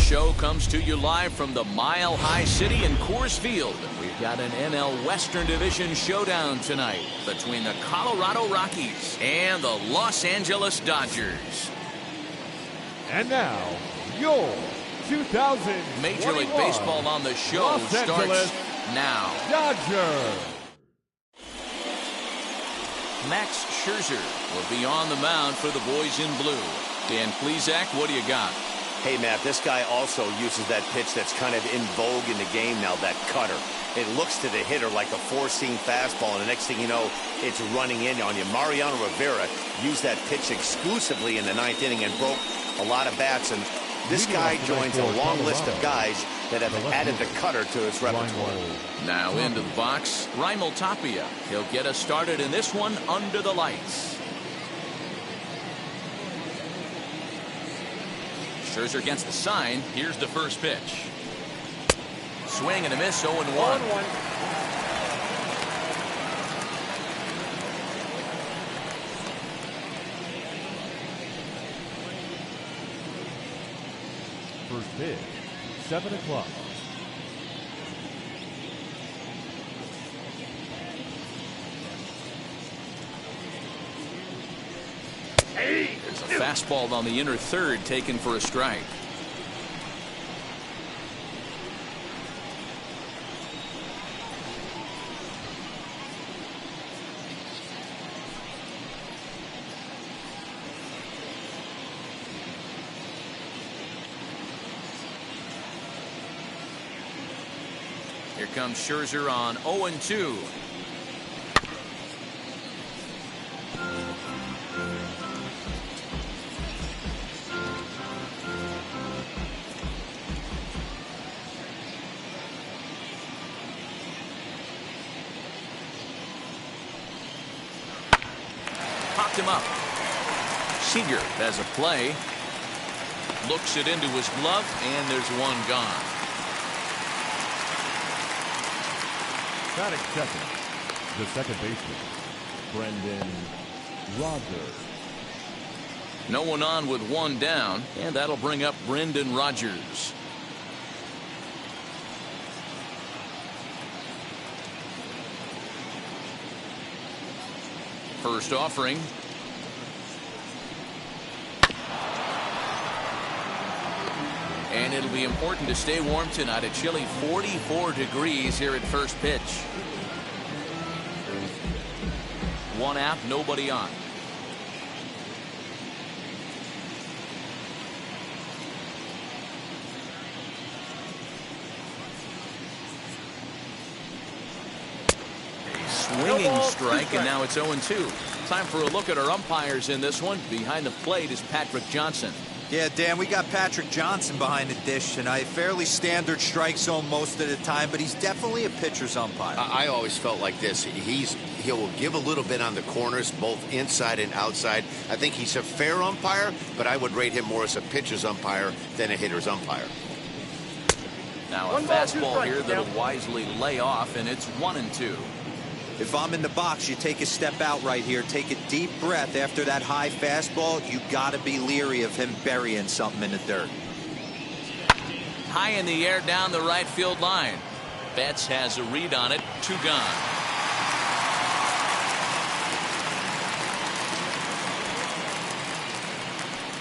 show comes to you live from the Mile High City in Coors Field. We've got an NL Western Division showdown tonight between the Colorado Rockies and the Los Angeles Dodgers. And now, your 2000 Major League Baseball on the show starts now. Dodgers. Max Scherzer will be on the mound for the boys in blue. Dan Plesac, what do you got? Hey, Matt, this guy also uses that pitch that's kind of in vogue in the game now, that cutter. It looks to the hitter like a four-seam fastball, and the next thing you know, it's running in on you. Mariano Rivera used that pitch exclusively in the ninth inning and broke a lot of bats, and this guy joins a long list of guys that have added the cutter to his repertoire. Now into the box, Raimel Tapia. He'll get us started in this one under the lights. Scherzer against the sign. Here's the first pitch. Swing and a miss, 0-1. First pitch, 7 o'clock. There's a fastball on the inner third taken for a strike. Here comes Scherzer on 0-2. Popped him up. Seager has a play. Looks it into his glove, and there's one gone. Batting second, the second baseman, Brendan Rodgers. No one on with one down, and that'll bring up Brendan Rodgers. First offering. And it'll be important to stay warm tonight. A chilly 44 degrees here at first pitch. One out, nobody on. A swinging strike, and now it's 0-2. Time for a look at our umpires in this one. Behind the plate is Patrick Johnson. Yeah, Dan, we got Patrick Johnson behind the dish tonight. Fairly standard strike zone most of the time, but he's definitely a pitcher's umpire. I always felt like this. He'll give a little bit on the corners, both inside and outside. I think he's a fair umpire, but I would rate him more as a pitcher's umpire than a hitter's umpire. Now a fastball here that'll wisely lay off, and it's 1-2. If I'm in the box, you take a step out right here. Take a deep breath after that high fastball. You got to be leery of him burying something in the dirt. High in the air down the right field line. Betts has a read on it. 2 gone.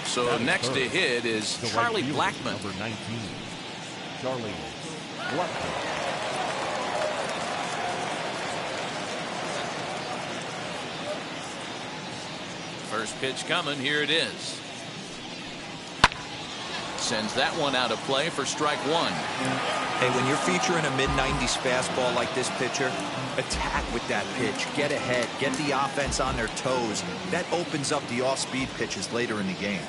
So next to hit is Charlie Blackmon. Number 19, Charlie Blackmon. First pitch coming. Here it is. Sends that one out of play for strike 1. Hey, when you're featuring a mid-90s fastball like this pitcher, attack with that pitch. Get ahead. Get the offense on their toes. That opens up the off-speed pitches later in the game.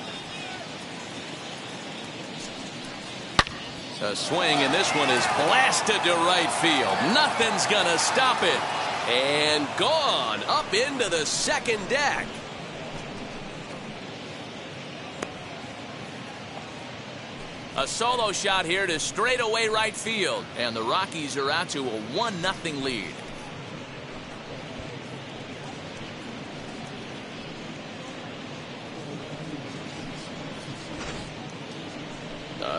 A swing, and this one is blasted to right field. Nothing's gonna stop it. And gone up into the second deck. A solo shot here to straightaway right field. And the Rockies are out to a 1-0 lead.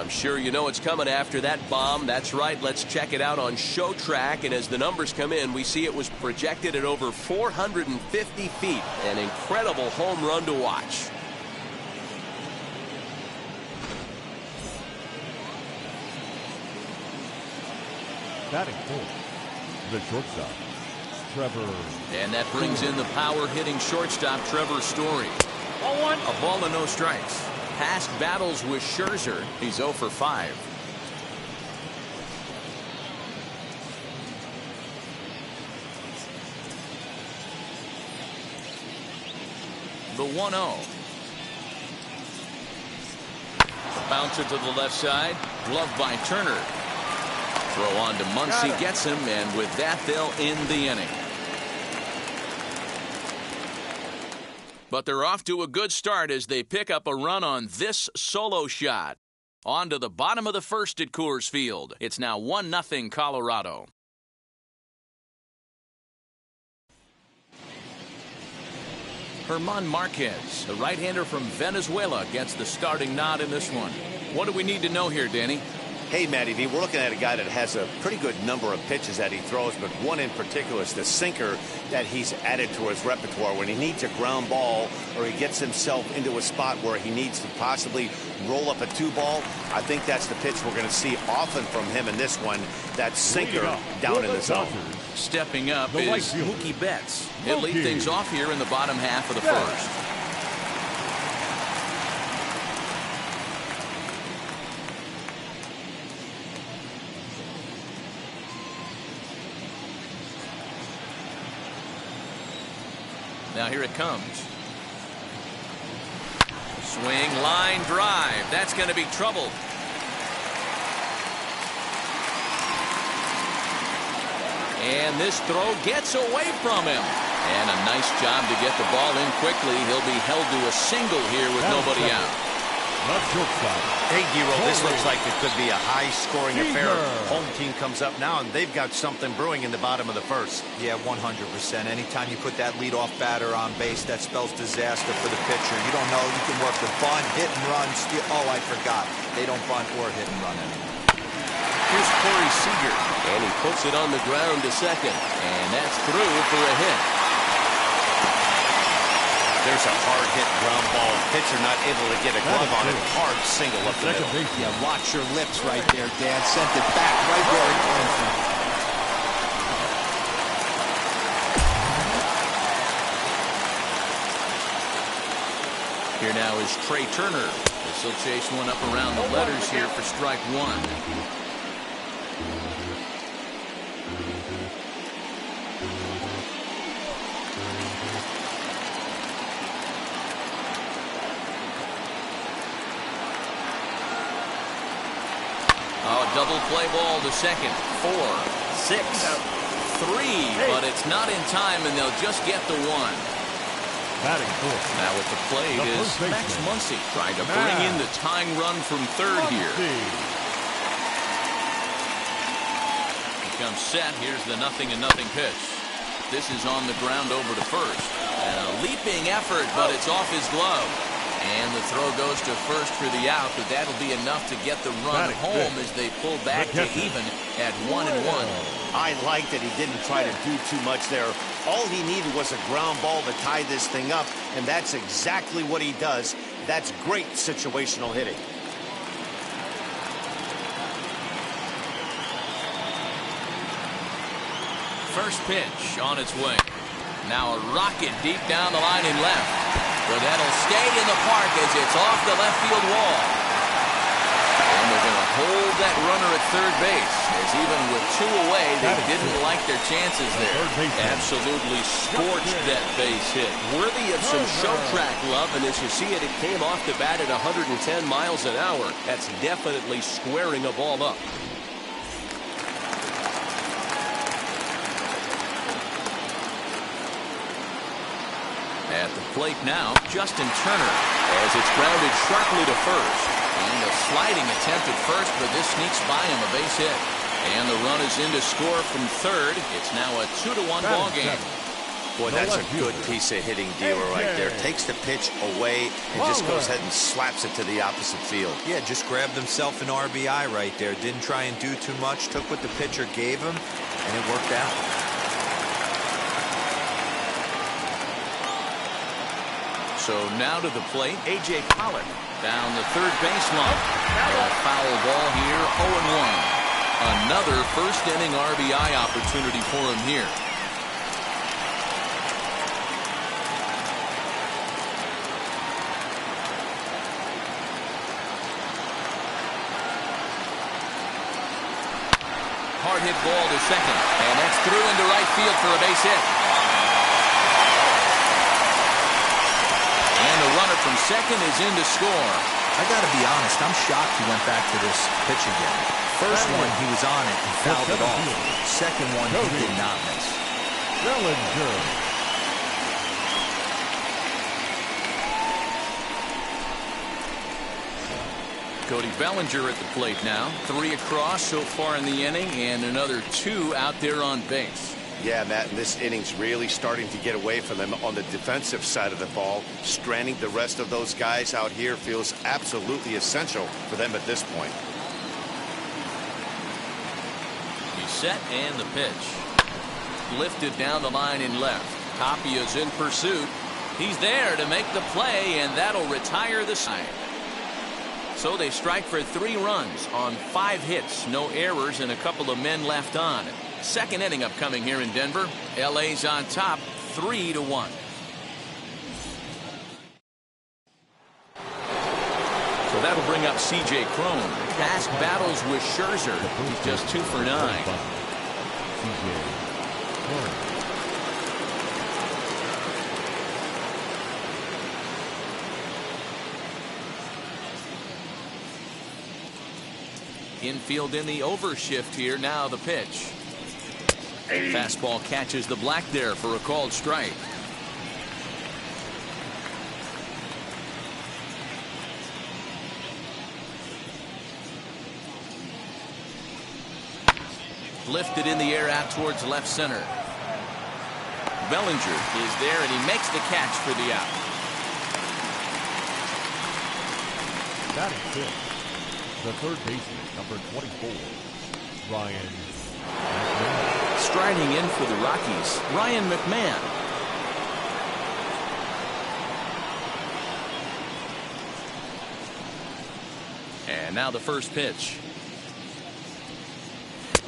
I'm sure you know what's coming after that bomb. That's right. Let's check it out on Show Track. And as the numbers come in, we see it was projected at over 450 feet. An incredible home run to watch. Batting fourth, the shortstop, Trevor. And that brings in the power-hitting shortstop, Trevor Story. A ball and no strikes. Past battles with Scherzer. He's 0 for 5. The 1-0. Bouncer to the left side. Gloved by Turner. Throw on to Muncy, gets him, and with that, they'll end the inning. But they're off to a good start as they pick up a run on this solo shot. On to the bottom of the first at Coors Field. It's now 1-0 Colorado. German Marquez, the right-hander from Venezuela, gets the starting nod in this one. What do we need to know here, Danny? Hey, Matty V, we're looking at a guy that has a pretty good number of pitches that he throws, but one in particular is the sinker that he's added to his repertoire. When he needs a ground ball or he gets himself into a spot where he needs to possibly roll up a 2-ball, I think that's the pitch we're going to see often from him in this one, that sinker down in the zone. Stepping up is Mookie Betts. He'll lead things off here in the bottom half of the first. Now here it comes. Swing, line drive. That's going to be trouble. And this throw gets away from him. And a nice job to get the ball in quickly. He'll be held to a single here with nobody out. Hey, Giro, this looks like it could be a high-scoring affair. Home team comes up now, and they've got something brewing in the bottom of the first. Yeah, 100%. Anytime you put that leadoff batter on base, that spells disaster for the pitcher. You don't know. You can work the bunt, hit and run, steal. Oh, I forgot. They don't bunt or hit and run anymore. Here's Corey Seager, and he puts it on the ground to second. And that's through for a hit. There's a hard-hit ground ball. Pitcher not able to get a glove on it. Hard single up the middle. Yeah, watch your lips right there, Dan. Sent it back right where it came from. Here now is Trey Turner. This will chase one up around the letters here for strike one. Double play ball to second. 4, 6, 3, but it's not in time, and they'll just get the one. Batting fourth. Now at the plate is Max Muncy trying to bring in the tying run from third here. He comes set. Here's the 0-0 pitch. This is on the ground over to first. And a leaping effort, but it's off his glove. And the throw goes to first for the out, but that'll be enough to get the run home as they pull back to even at 1-1. I like that he didn't try to do too much there. All he needed was a ground ball to tie this thing up, and that's exactly what he does. That's great situational hitting. First pitch on its way. Now a rocket deep down the line in left. But that'll stay in the park as it's off the left field wall. And they're going to hold that runner at third base, as even with 2 away, they didn't like their chances there. Absolutely scorched that base hit. Worthy of some show track love, and as you see it, it came off the bat at 110 miles an hour. That's definitely squaring a ball up. At the plate now, Justin Turner, as it's grounded sharply to first. And a sliding attempt at first, but this sneaks by him, a base hit. And the run is in to score from third. It's now a 2-1 ball game. Boy, that's a good piece of hitting dealer right there. Takes the pitch away and just goes ahead and slaps it to the opposite field. Yeah, just grabbed himself an RBI right there. Didn't try and do too much. Took what the pitcher gave him, and it worked out. So now to the plate, A.J. Pollock down the third baseline. A foul ball here, 0-1. Another first inning RBI opportunity for him here. Hard hit ball to second, and that's through into right field for a base hit. And the runner from second is in to score. I got to be honest, I'm shocked he went back to this pitch again. First one, he was on it and fouled it off. Second one, he did not miss. Bellinger. Cody Bellinger at the plate now. 3 across so far in the inning, and another 2 out there on base. Yeah, Matt, and this inning's really starting to get away from them on the defensive side of the ball. Stranding the rest of those guys out here feels absolutely essential for them at this point. He's set, and the pitch. Lifted down the line in left. Tapia's in pursuit. He's there to make the play, and that'll retire the side. So they strike for 3 runs on 5 hits, no errors, and a couple of men left on. Second inning upcoming here in Denver. LA's on top, 3-1. So that'll bring up C.J. Cron. Fast battles with Scherzer. He's just 2 for 9. C.J. Cron. Infield in the overshift here. Now the pitch. Fastball catches the black there for a called strike. Lifted in the air out towards left center. Bellinger is there, and he makes the catch for the out. Batting fifth, the third baseman, number 24, Ryan McMahon. Striding in for the Rockies, Ryan McMahon. And now the first pitch.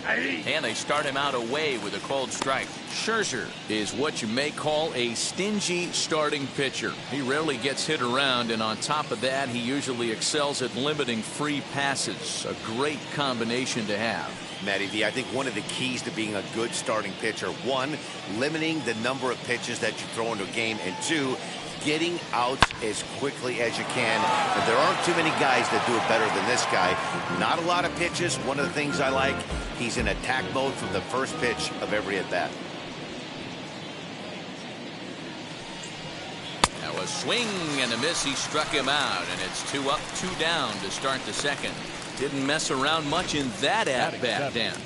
And they start him out away with a called strike. Scherzer is what you may call a stingy starting pitcher. He rarely gets hit around, and on top of that, he usually excels at limiting free passes. A great combination to have. Matty V, I think one of the keys to being a good starting pitcher, 1, limiting the number of pitches that you throw into a game, and 2, getting outs as quickly as you can. And there aren't too many guys that do it better than this guy. Not a lot of pitches. One of the things I like, he's in attack mode from the first pitch of every at-bat. Now a swing and a miss. He struck him out, and it's 2 up, 2 down to start the second. Didn't mess around much in that at-bat, Dan.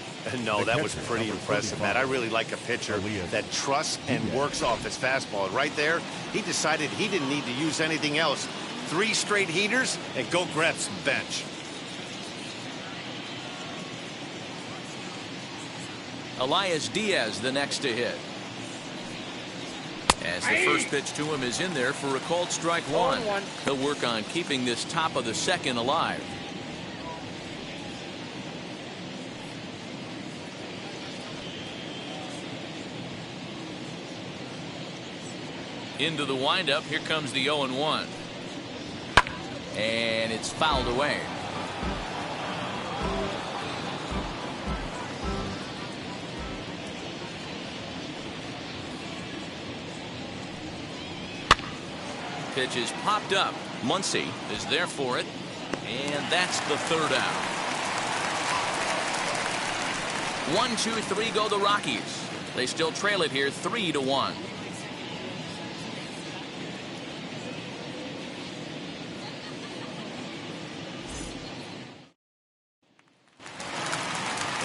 No, that was pretty impressive, Matt. I really like a pitcher that trusts and works off his fastball. And right there, he decided he didn't need to use anything else. 3 straight heaters and go grab some bench. Elias Diaz the next to hit. As the first pitch to him is in there for a called strike 1. He'll work on keeping this top of the second alive. Into the windup. Here comes the 0-1. And it's fouled away. Pitch is popped up. Muncy is there for it. And that's the third out. 1, 2, 3 go the Rockies. They still trail it here 3-1.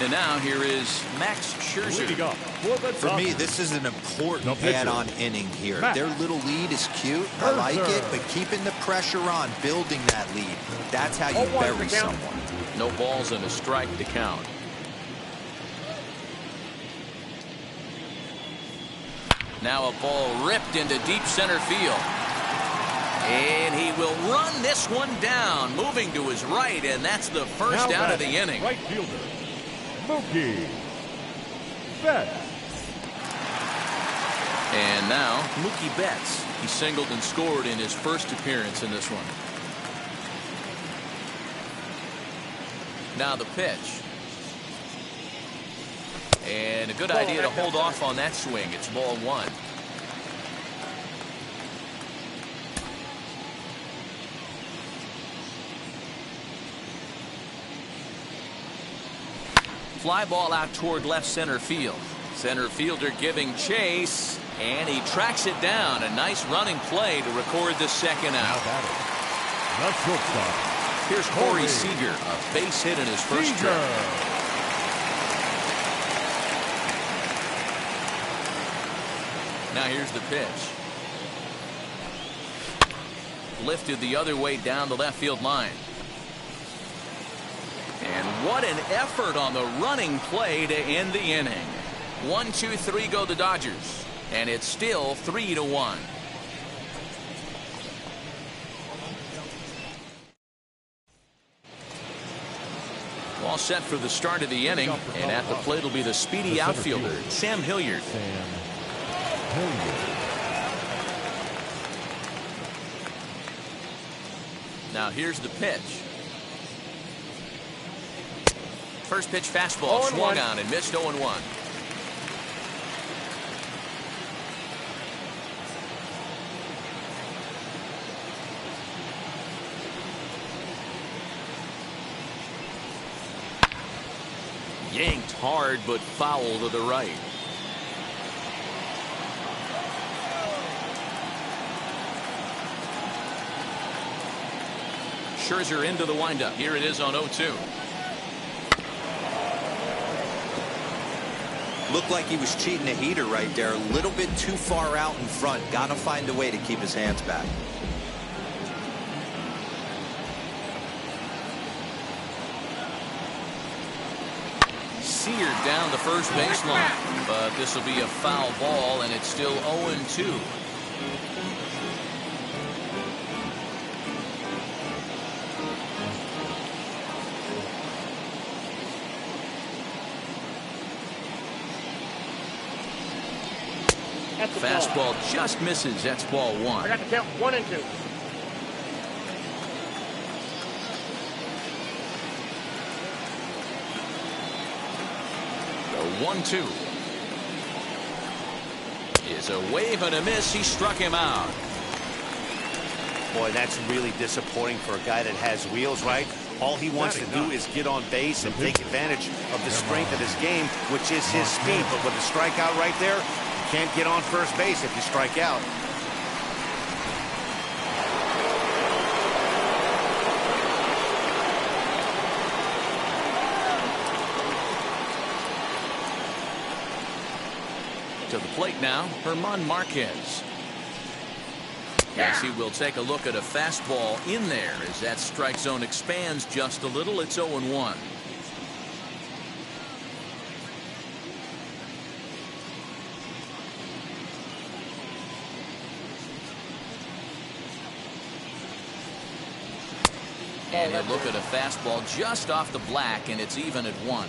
And now here is Max Scherzer. Leading up For me, this is an important The pitcher. add-on inning here. Max Their little lead is cute. I like it, Scherzer. but keeping the pressure on, building that lead, that's how you bury someone. No balls and a strike to count. Now a ball ripped into deep center field. And he will run this one down, moving to his right, and that's the first out of the inning. Right fielder, Mookie Betts. And now Mookie Betts. He singled and scored in his first appearance in this one. Now the pitch. And a good idea to hold off on that swing. It's ball one. Fly ball out toward left center field. Center fielder giving chase, and he tracks it down. A nice running play to record the second Now out. batting, the shortstop, Here's Corey Seager, a base hit in his first trip. Now here's the pitch. Lifted the other way down the left field line. And what an effort on the running play to end the inning. 1-2-3 go the Dodgers, and it's still 3-1. All set for the start of the inning, and at the plate will be the speedy outfielder, Sam Hilliard. Now here's the pitch. First pitch fastball swung on and missed 0-1. Yanked hard but foul to the right. Scherzer into the windup. Here it is on 0-2. Looked like he was cheating a heater right there. A little bit too far out in front. Got to find a way to keep his hands back. Seared down the first baseline, but this will be a foul ball, and it's still 0-2. Fastball just misses. That's ball one. I got to count 1 and 2. The 1-2 is a wave and a miss. He struck him out. Boy, that's really disappointing for a guy that has wheels, right? All he wants to do is get on base and take advantage of the strength of his game, which is his speed. But with the strikeout right there, you can't get on first base if you strike out. To the plate now, German Marquez. Yes, he will take a look at a fastball in there as that strike zone expands just a little. It's 0-1. And he'll look at a fastball just off the black, and it's even at 1.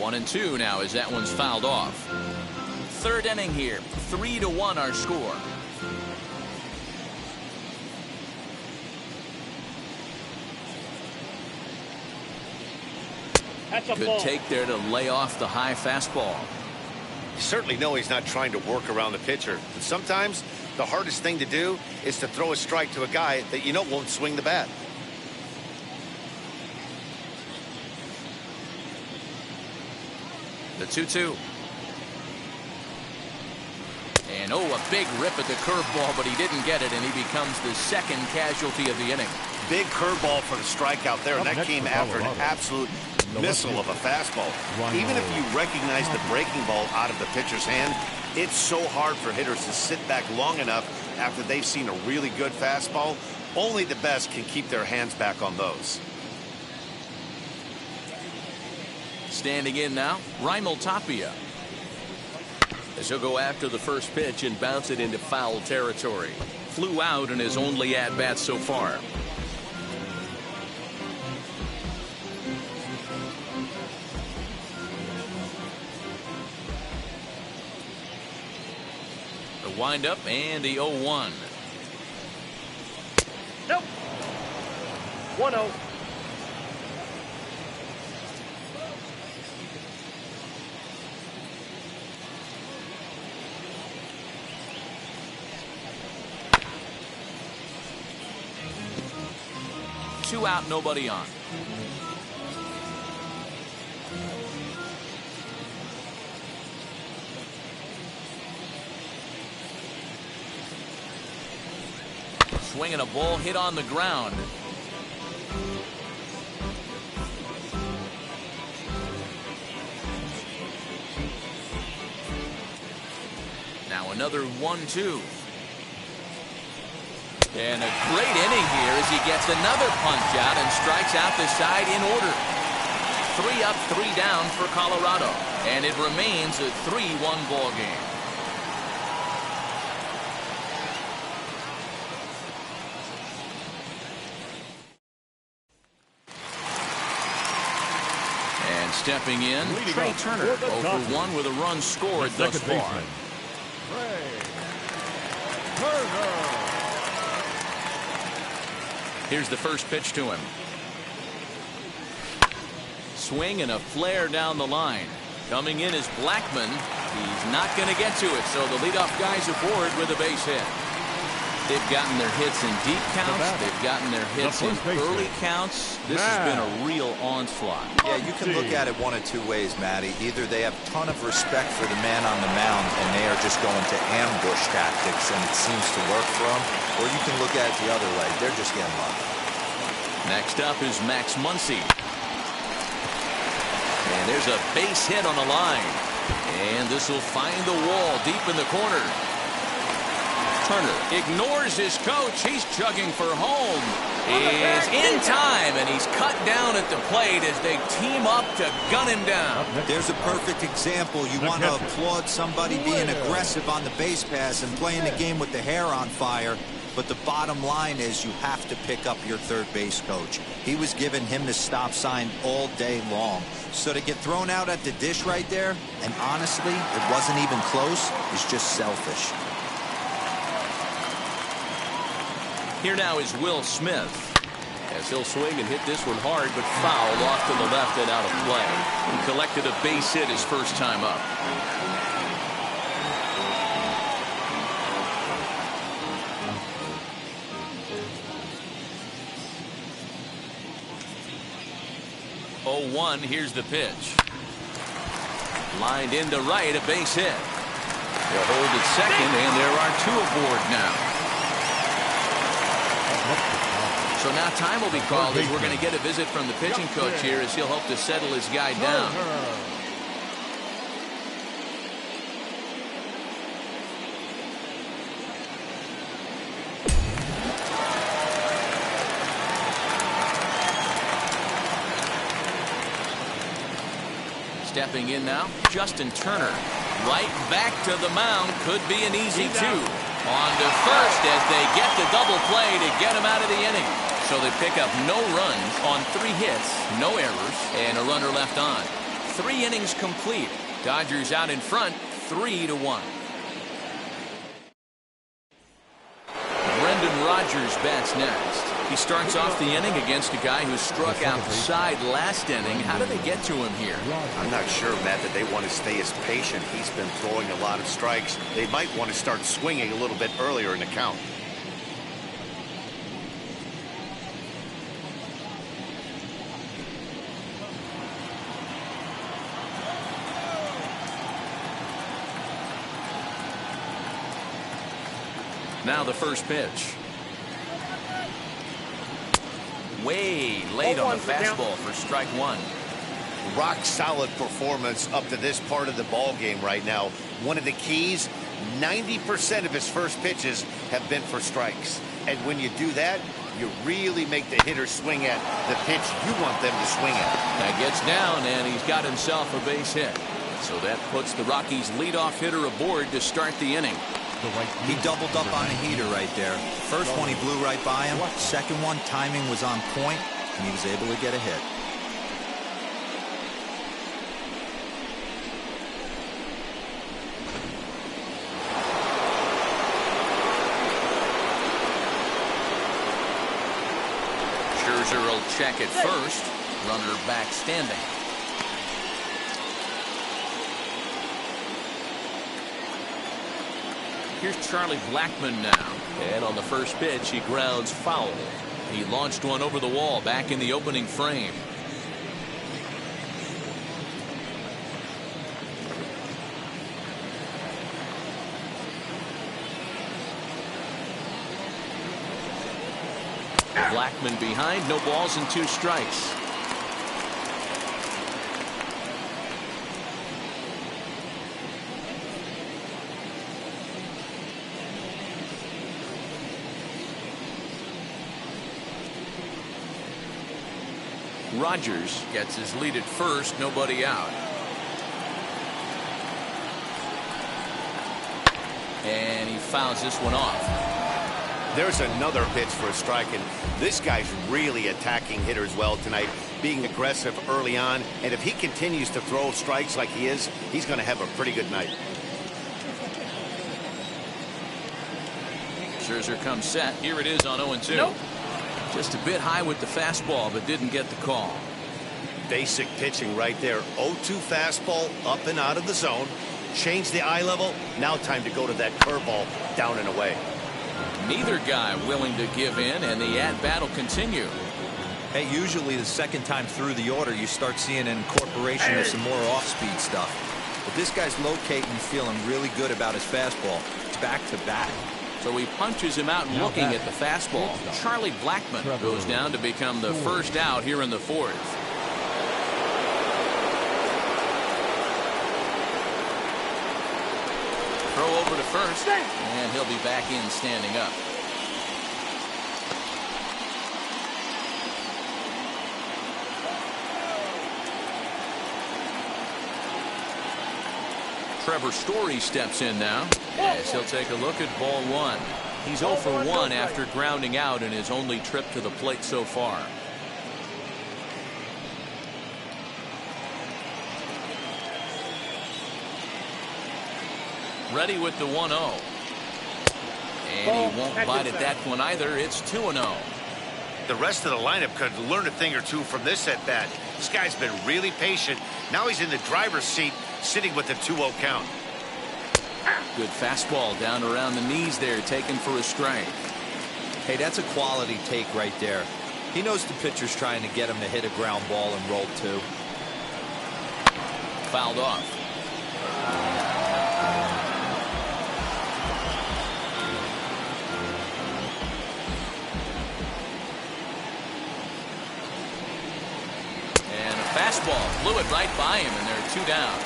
One and 2 now as that one's fouled off. Third inning here. 3-1 our score. That's a Good ball. take there to lay off the high fastball. You certainly know he's not trying to work around the pitcher. But sometimes the hardest thing to do is to throw a strike to a guy that you know won't swing the bat. The 2-2. And And oh, a big rip at the curveball, but he didn't get it, and he becomes the second casualty of the inning. Big curveball for the strikeout there, and that came after an absolute missile of a fastball. Even if you recognize the breaking ball out of the pitcher's hand, it's so hard for hitters to sit back long enough after they've seen a really good fastball. Only the best can keep their hands back on those. Standing in now, Raimel Tapia. As he'll go after the first pitch and bounce it into foul territory. Flew out in his only at-bat so far. The windup and the 0-1. Nope. 1-0. Two out, nobody on. Swinging a ball hit on the ground. Now another 1-2. And a great inning here as he gets another punch out and strikes out the side in order. 3 up, 3 down for Colorado. And it remains a 3-1 ball game. And stepping in, Trey Turner, 0-for-1 with a run scored thus far. Here's the first pitch to him. Swing and a flare down the line. Coming in is Blackman. He's not going to get to it, so the leadoff guy's aboard with a base hit. They've gotten their hits in deep counts. They've gotten their hits in early counts. This has been a real onslaught. Yeah, you can look at it one of two ways, Matty. Either they have a ton of respect for the man on the mound and they are just going to ambush tactics and it seems to work for them, or you can look at it the other way. They're just getting lucky. Next up is Max Muncy. And there's a base hit on the line. And this will find the wall deep in the corner. Turner ignores his coach. He's chugging for home. Is in time, and he's cut down at the plate as they team up to gun him down. There's a perfect example. You want to applaud somebody being aggressive on the base pass and playing the game with the hair on fire. But the bottom line is you have to pick up your third base coach. He was giving him the stop sign all day long. So to get thrown out at the dish right there, and honestly, it wasn't even close, is just selfish. Here now is Will Smith, as he'll swing and hit this one hard, but foul off to the left and out of play. He collected a base hit his first time up. Oh, 1, here's the pitch. Lined into right, a base hit. They'll hold at second, and there are 2 aboard now. So now time will be called as we're going to get a visit from the pitching coach here as he'll hope to settle his guy down. Stepping in now, Justin Turner. Right back to the mound. Could be an easy 2. On to first as they get the double play to get him out of the inning. So they pick up no runs on 3 hits, no errors, and a runner left on. 3 innings complete. Dodgers out in front, 3-1. Brendan Rodgers bats next. He starts off the inning against a guy who struck outside last inning. How do they get to him here? I'm not sure, Matt, that they want to stay as patient. He's been throwing a lot of strikes. They might want to start swinging a little bit earlier in the count. Now the first pitch. Way late on the fastball for strike one. Rock solid performance up to this part of the ball game right now. One of the keys, 90% of his first pitches have been for strikes. And when you do that, you really make the hitter swing at the pitch you want them to swing at. That gets down, and he's got himself a base hit. So that puts the Rockies' leadoff hitter aboard to start the inning. He doubled up on a heater right there. First one he blew right by him. Second one, timing was on point, and he was able to get a hit. Scherzer will check at first. Runner back standing. Here's Charlie Blackmon now. And on the first pitch, he grounds foul. He launched one over the wall back in the opening frame. Blackmon behind, no balls and 2 strikes. Rogers gets his lead at first, nobody out. And he fouls this one off. There's another pitch for a strike, and this guy's really attacking hitters well tonight, being aggressive early on, and if he continues to throw strikes like he is, he's going to have a pretty good night. Scherzer comes set. Here it is on 0-2. Nope. Just a bit high with the fastball, but didn't get the call. Basic pitching right there. 0-2 fastball up and out of the zone. Change the eye level. Now time to go to that curveball down and away. Neither guy willing to give in, and the at-bat will continue. Hey, usually the second time through the order, you start seeing an incorporation of some more off-speed stuff. But this guy's locating and feeling really good about his fastball. It's back-to-back. So he punches him out and looking at the fastball. Charlie Blackmon goes down to become the first out here in the fourth. Throw over to first, and he'll be back in standing up. Trevor Story steps in now as he'll take a look at ball one. He's 0 for 1 after grounding out in his only trip to the plate so far. Ready with the 1-0. And he won't bite at that one either. It's 2-0. The rest of the lineup could learn a thing or two from this at bat. This guy's been really patient. Now he's in the driver's seat, sitting with the 2-0 count. Good fastball down around the knees there, taken for a strike. Hey, that's a quality take right there. He knows the pitcher's trying to get him to hit a ground ball and roll two. Fouled off. Fastball blew it right by him, and there are 2 down.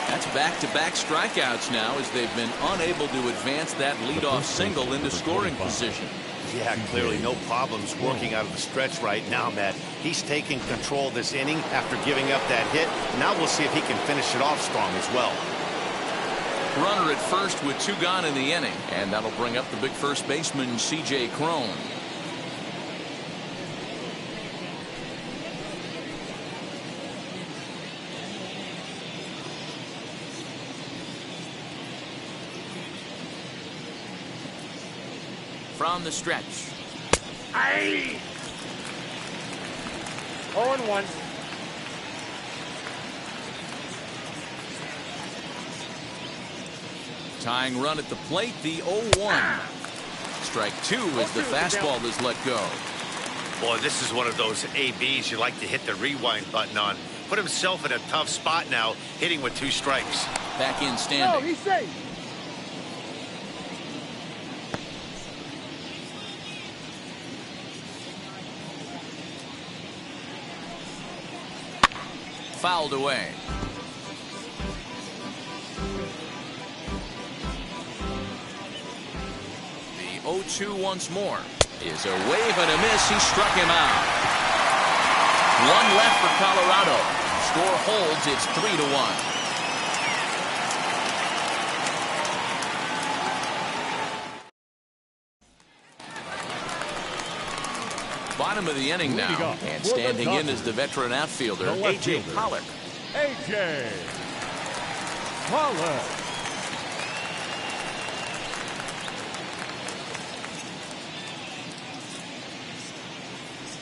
That's back-to-back strikeouts now as they've been unable to advance that leadoff single into scoring position. Yeah, clearly no problems working out of the stretch right now, Matt. He's taking control of this inning after giving up that hit. Now we'll see if he can finish it off strong as well. Runner at first with 2 gone in the inning, and that'll bring up the big first baseman, C.J. Cron. From the stretch. 0-1. Tying run at the plate, the 0-1. Strike 2 as the fastball is let go. Boy, this is one of those ABs you like to hit the rewind button on. Put himself in a tough spot now, hitting with 2 strikes. Back in standing. No, he's safe. fouled away. The 0-2 once more is a wave and a miss. He struck him out. One left for Colorado. Score holds. It's 3-1. Bottom of the inning now, and standing in is the veteran outfielder, A.J. Pollock. A.J. Pollock.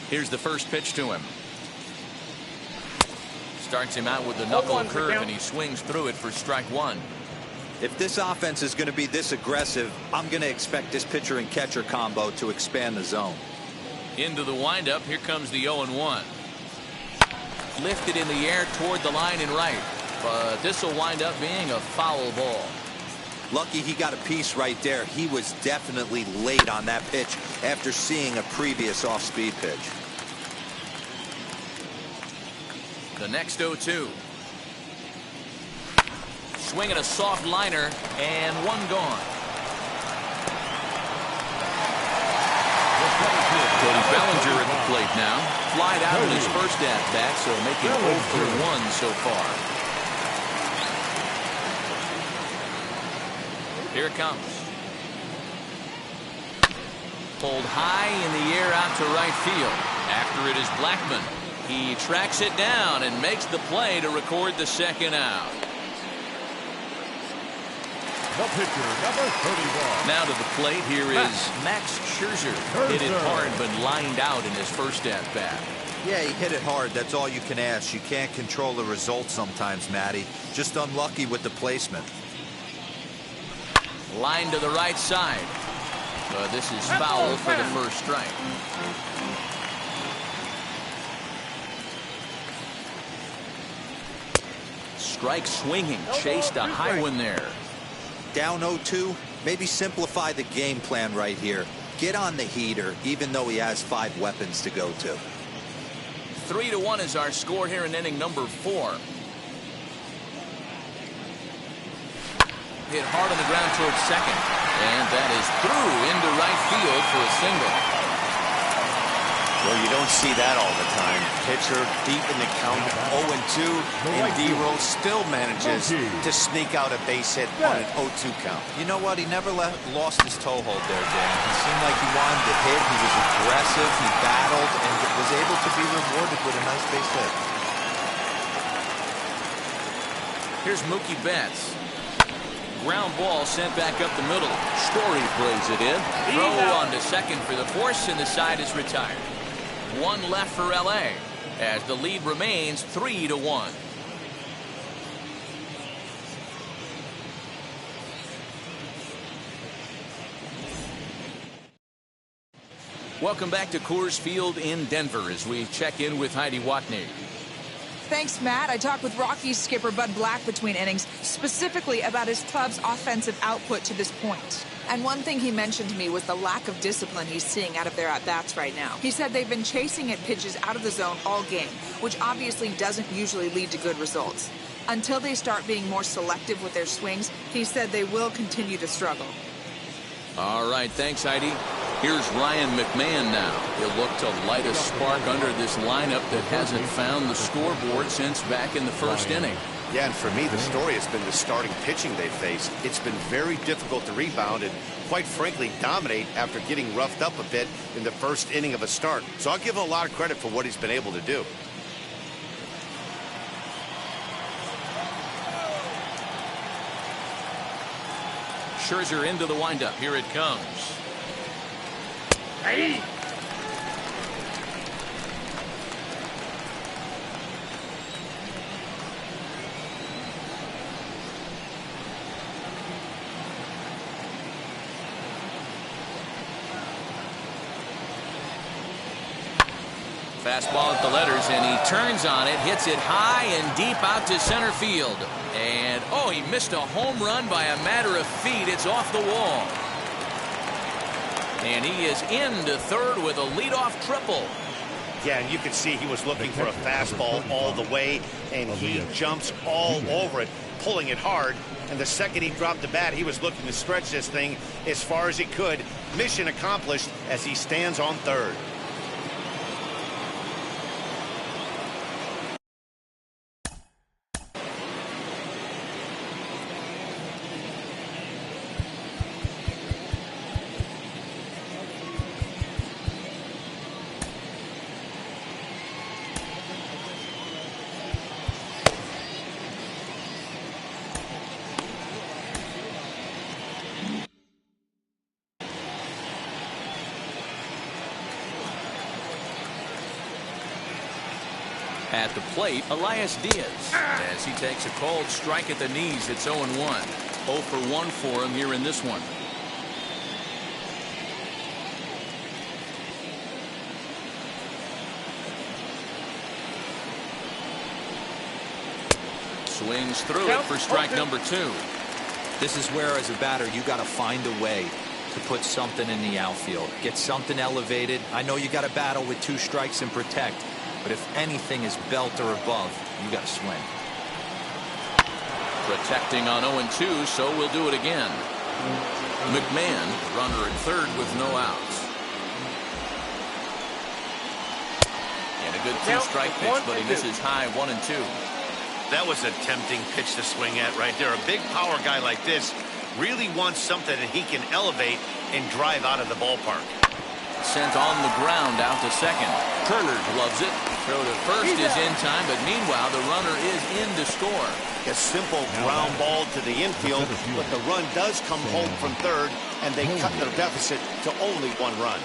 Here's the first pitch to him. Starts him out with the knuckle curve, and he swings through it for strike one. If this offense is going to be this aggressive, I'm going to expect this pitcher and catcher combo to expand the zone. Into the windup. Here comes the 0-1. Lifted in the air toward the line and right, but this will wind up being a foul ball. Lucky he got a piece right there. He was definitely late on that pitch after seeing a previous off-speed pitch. The next 0-2. Swinging a soft liner, and one gone. Cody Bellinger at the plate now. Flied out in his first at-bat, so making 0 for 1 so far. Here it comes. Pulled high in the air out to right field. After it is Blackman. He tracks it down and makes the play to record the second out. The pitcher, number 31. Now to the plate, here is Max Scherzer. Hit it hard, but lined out in his first at-bat. Yeah, he hit it hard. That's all you can ask. You can't control the result sometimes, Matty. Just unlucky with the placement. Line to the right side. This is foul for the first strike. Strike swinging. Chased a high one there. Down 0-2, maybe simplify the game plan right here. Get on the heater, even though he has 5 weapons to go to. 3-1 is our score here in inning number 4. Hit hard on the ground towards second, and that is through into right field for a single. Well, you don't see that all the time. Pitcher deep in the count, 0-2, and D-Roll still manages to sneak out a base hit on an 0-2 count. You know what? He never lost his toehold there, Dan. He seemed like he wanted to hit. He was aggressive. He battled and was able to be rewarded with a nice base hit. Here's Mookie Betts. Ground ball sent back up the middle. Story plays it in. Throw on to second for the force, and the side is retired. One left for L.A. as the lead remains 3-1. Welcome back to Coors Field in Denver as we check in with Heidi Watney. Thanks, Matt. I talked with Rockies skipper Bud Black between innings, specifically about his club's offensive output to this point. And one thing he mentioned to me was the lack of discipline he's seeing out of their at-bats right now. He said they've been chasing at pitches out of the zone all game, which obviously doesn't usually lead to good results. Until they start being more selective with their swings, he said they will continue to struggle. All right, thanks, Heidi. Here's Ryan McMahon now. He'll look to light a spark under this lineup that hasn't found the scoreboard since back in the first inning. Yeah, and for me, the story has been the starting pitching they faced. It's been very difficult to rebound and, quite frankly, dominate after getting roughed up a bit in the first inning of a start. So I'll give him a lot of credit for what he's been able to do. Scherzer into the windup. Here it comes. Hey! Fastball at the letters, and he turns on it, hits it high and deep out to center field. And, oh, he missed a home run by a matter of feet. It's off the wall. And he is into third with a leadoff triple. Yeah, and you could see he was looking for a fastball all the way, and he jumps all over it, pulling it hard. And the second he dropped the bat, he was looking to stretch this thing as far as he could. Mission accomplished as he stands on third. At the plate, Elias Diaz, as he takes a cold strike at the knees. It's 0-1. 0 for 1 for him here in this one. Swings through it for strike number 2. This is where, as a batter, you got to find a way to put something in the outfield. Get something elevated. I know you got to battle with 2 strikes and protect. But if anything is belt or above, you got to swing. Protecting on 0-2, so we'll do it again. McMahon, runner at third with no outs. And a good 2-strike pitch, but he misses high 1-2. That was a tempting pitch to swing at right there. A big power guy like this really wants something that he can elevate and drive out of the ballpark. Sent on the ground out to second. Turner gloves it. Throw to first is in time, but meanwhile the runner is in to score. A simple ground ball to the infield, but the run does come home from third, and they cut their deficit to only 1 run.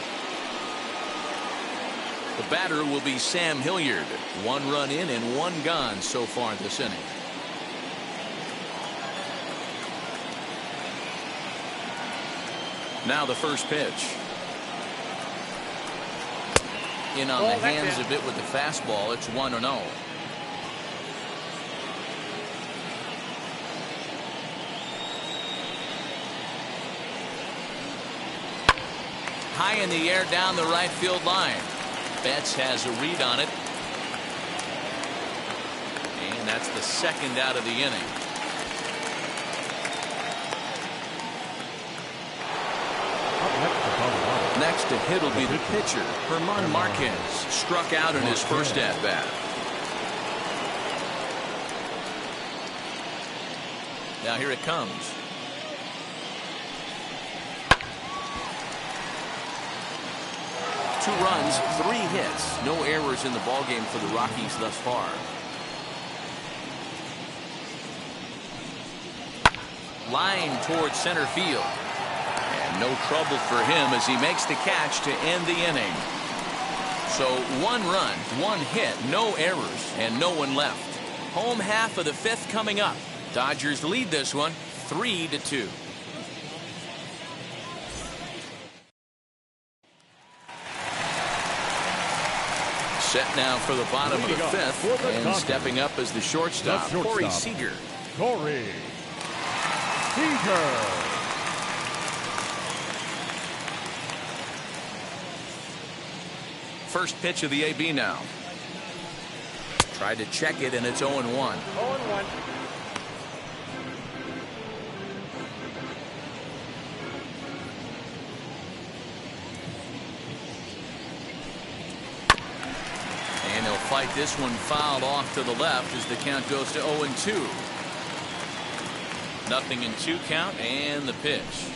The batter will be Sam Hilliard. 1 run in and 1 gone so far this inning. Now the first pitch. In on the hands a bit with the fastball. It's 1-0. High in the air down the right field line. Betts has a read on it. And that's the second out of the inning. Next to hit will be the pitcher, Herman Marquez, struck out in his first at-bat. Now here it comes. Two runs, 3 hits, no errors in the ballgame for the Rockies thus far. Line towards center field. And no trouble for him as he makes the catch to end the inning. So 1 run, 1 hit, no errors, and no one left. Home half of the 5th coming up. Dodgers lead this one 3-2. Set now for the bottom of the 5th, and stepping up as the shortstop, Corey Seager. Corey Seager. First pitch of the AB now. Tried to check it, and it's 0-1. 0-1. And he'll fight this one fouled off to the left as the count goes to 0-2. Nothing in 2 count, and the pitch.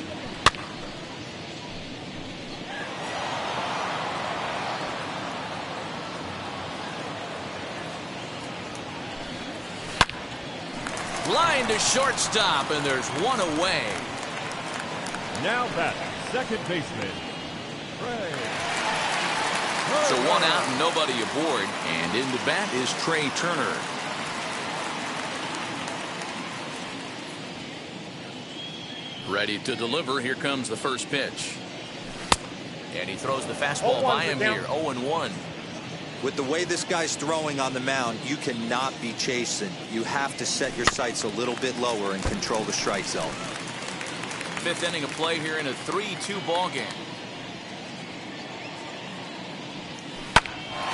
Line to shortstop, and there's 1 away. Now batting, second baseman, Trey. So 1 out and nobody aboard, and in the bat is Trey Turner. Ready to deliver. Here comes the first pitch. And he throws the fastball by him here. 0-1. With the way this guy's throwing on the mound, you cannot be chasing. You have to set your sights a little bit lower and control the strike zone. 5th inning of play here in a 3-2 ball game.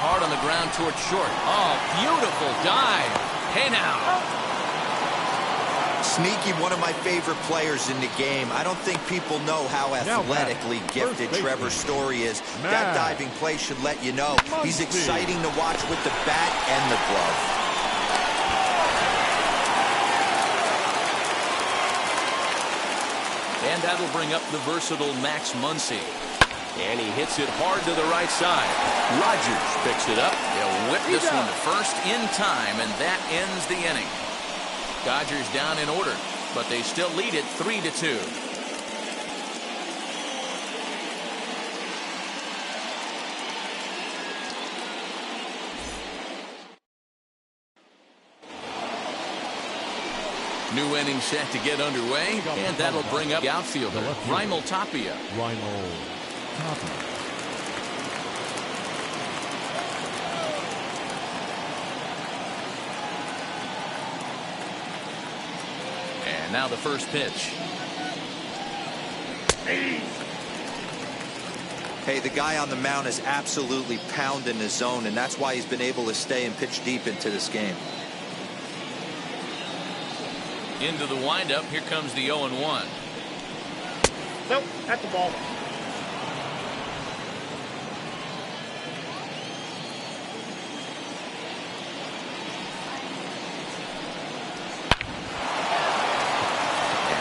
hard on the ground towards short. Oh, beautiful dive. Hey now. Sneaky, one of my favorite players in the game. I don't think people know how athletically gifted Trevor Story is. That diving play should let you know. He's exciting to watch with the bat and the glove. And that'll bring up the versatile Max Muncy. And he hits it hard to the right side. Rogers picks it up. He'll whip this one to first in time, and that ends the inning. Dodgers down in order, but they still lead it 3-2. New inning set to get underway, and that'll bring up the outfielder, Raimel Tapia. And now the first pitch. Hey, the guy on the mound is absolutely pounding the zone, and that's why he's been able to stay and pitch deep into this game. Into the windup, here comes the 0-1. Nope, that's the ball.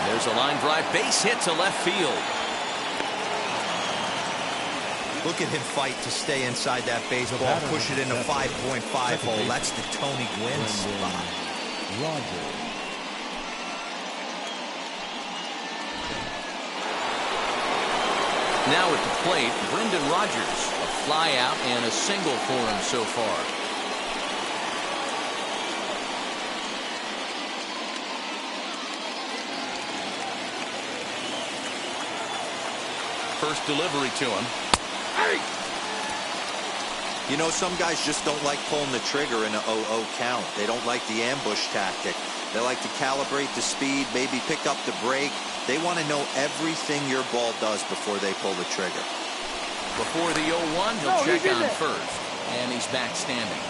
There's a line drive base hit to left field. Look at him fight to stay inside that baseball, push it in the 5.5 hole. That's the Tony Gwynn spot. Now at the plate, Brendan Rodgers. A fly out and a single for him so far. First delivery to him. You know, some guys just don't like pulling the trigger in an 0-0 count. They don't like the ambush tactic. They like to calibrate the speed, maybe pick up the brake. They want to know everything your ball does before they pull the trigger. Before the 0-1, he'll check on first. And he's back standing.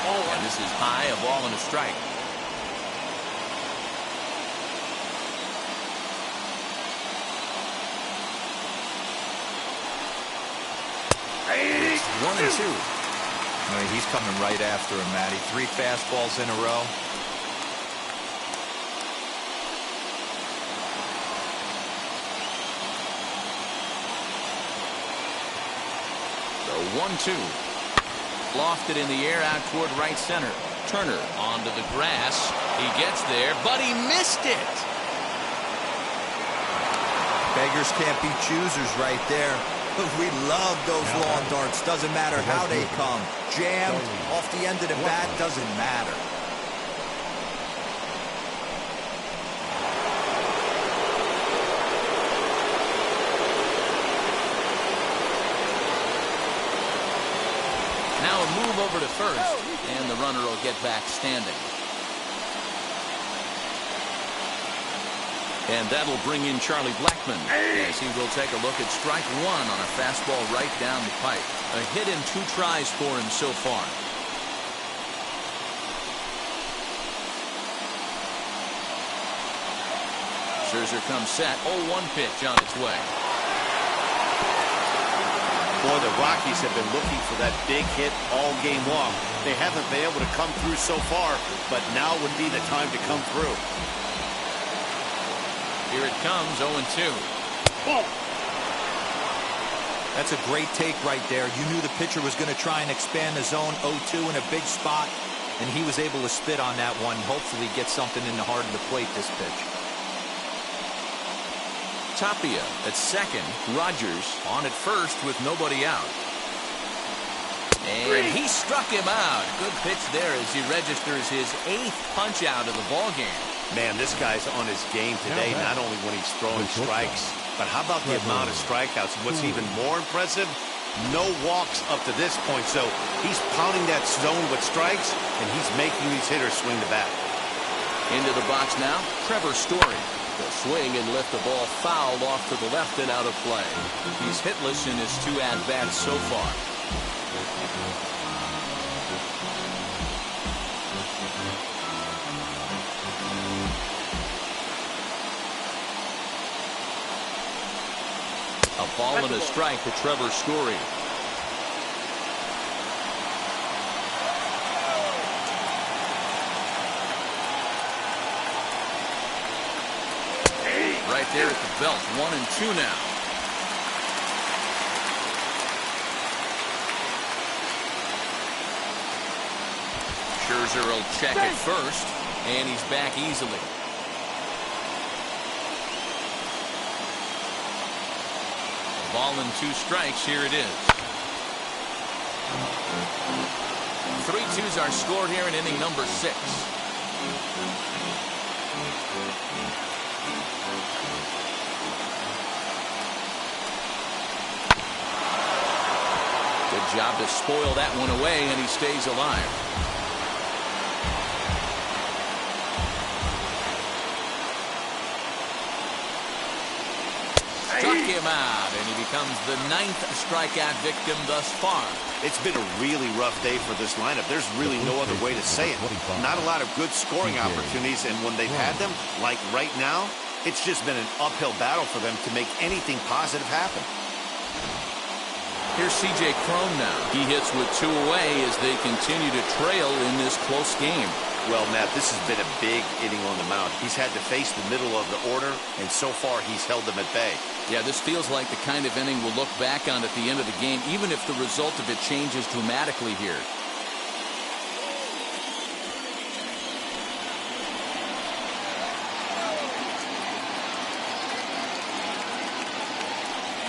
And this is high, a ball and a strike. It's 1-2. I mean, he's coming right after him, Matty. 3 fastballs in a row. The 1-2. Lofted in the air out toward right center. Turner onto the grass. He gets there, but he missed it. Beggars can't be choosers right there. We love those long darts. Doesn't matter how they come. Jammed, off the end of the bat, doesn't matter. Now a move over to first, and the runner will get back standing. And that'll bring in Charlie Blackmon as he will take a look at strike one on a fastball right down the pipe. A hit in 2 tries for him so far. Scherzer comes set. 0-1 pitch on its way. Boy, the Rockies have been looking for that big hit all game long. They haven't been able to come through so far, but now would be the time to come through. Here it comes, 0-2. Whoa. That's a great take right there. You knew the pitcher was going to try and expand the zone. 0-2 in a big spot, and he was able to spit on that one. Hopefully get something in the heart of the plate this pitch. Tapia at second. Rodgers on at first with nobody out. And he struck him out. Good pitch there as he registers his 8th punch out of the ball game. Man, this guy's on his game today, not only when he's throwing strikes, but how about the amount of strikeouts? What's even more impressive, no walks up to this point. So he's pounding that zone with strikes, and he's making these hitters swing the bat. Into the box now, Trevor Story. The swing and lift the ball foul off to the left and out of play. He's hitless in his 2 at-bats so far. A ball and a strike to Trevor Story. Right there at the belt, 1-2 now. Scherzer will check it first, and he's back easily. Ball and 2 strikes, here it is. 3-2's our score here in inning number 6. Good job to spoil that one away, and he stays alive. Struck him out, and he becomes the 9th strikeout victim thus far. It's been a really rough day for this lineup. There's really no other way to say it. Not a lot of good scoring opportunities, and when they've had them, like right now, it's just been an uphill battle for them to make anything positive happen. Here's C.J. Cron now. He hits with 2 away as they continue to trail in this close game. Well, Matt, this has been a big inning on the mound. He's had to face the middle of the order, and so far he's held them at bay. Yeah, this feels like the kind of inning we'll look back on at the end of the game, even if the result of it changes dramatically here.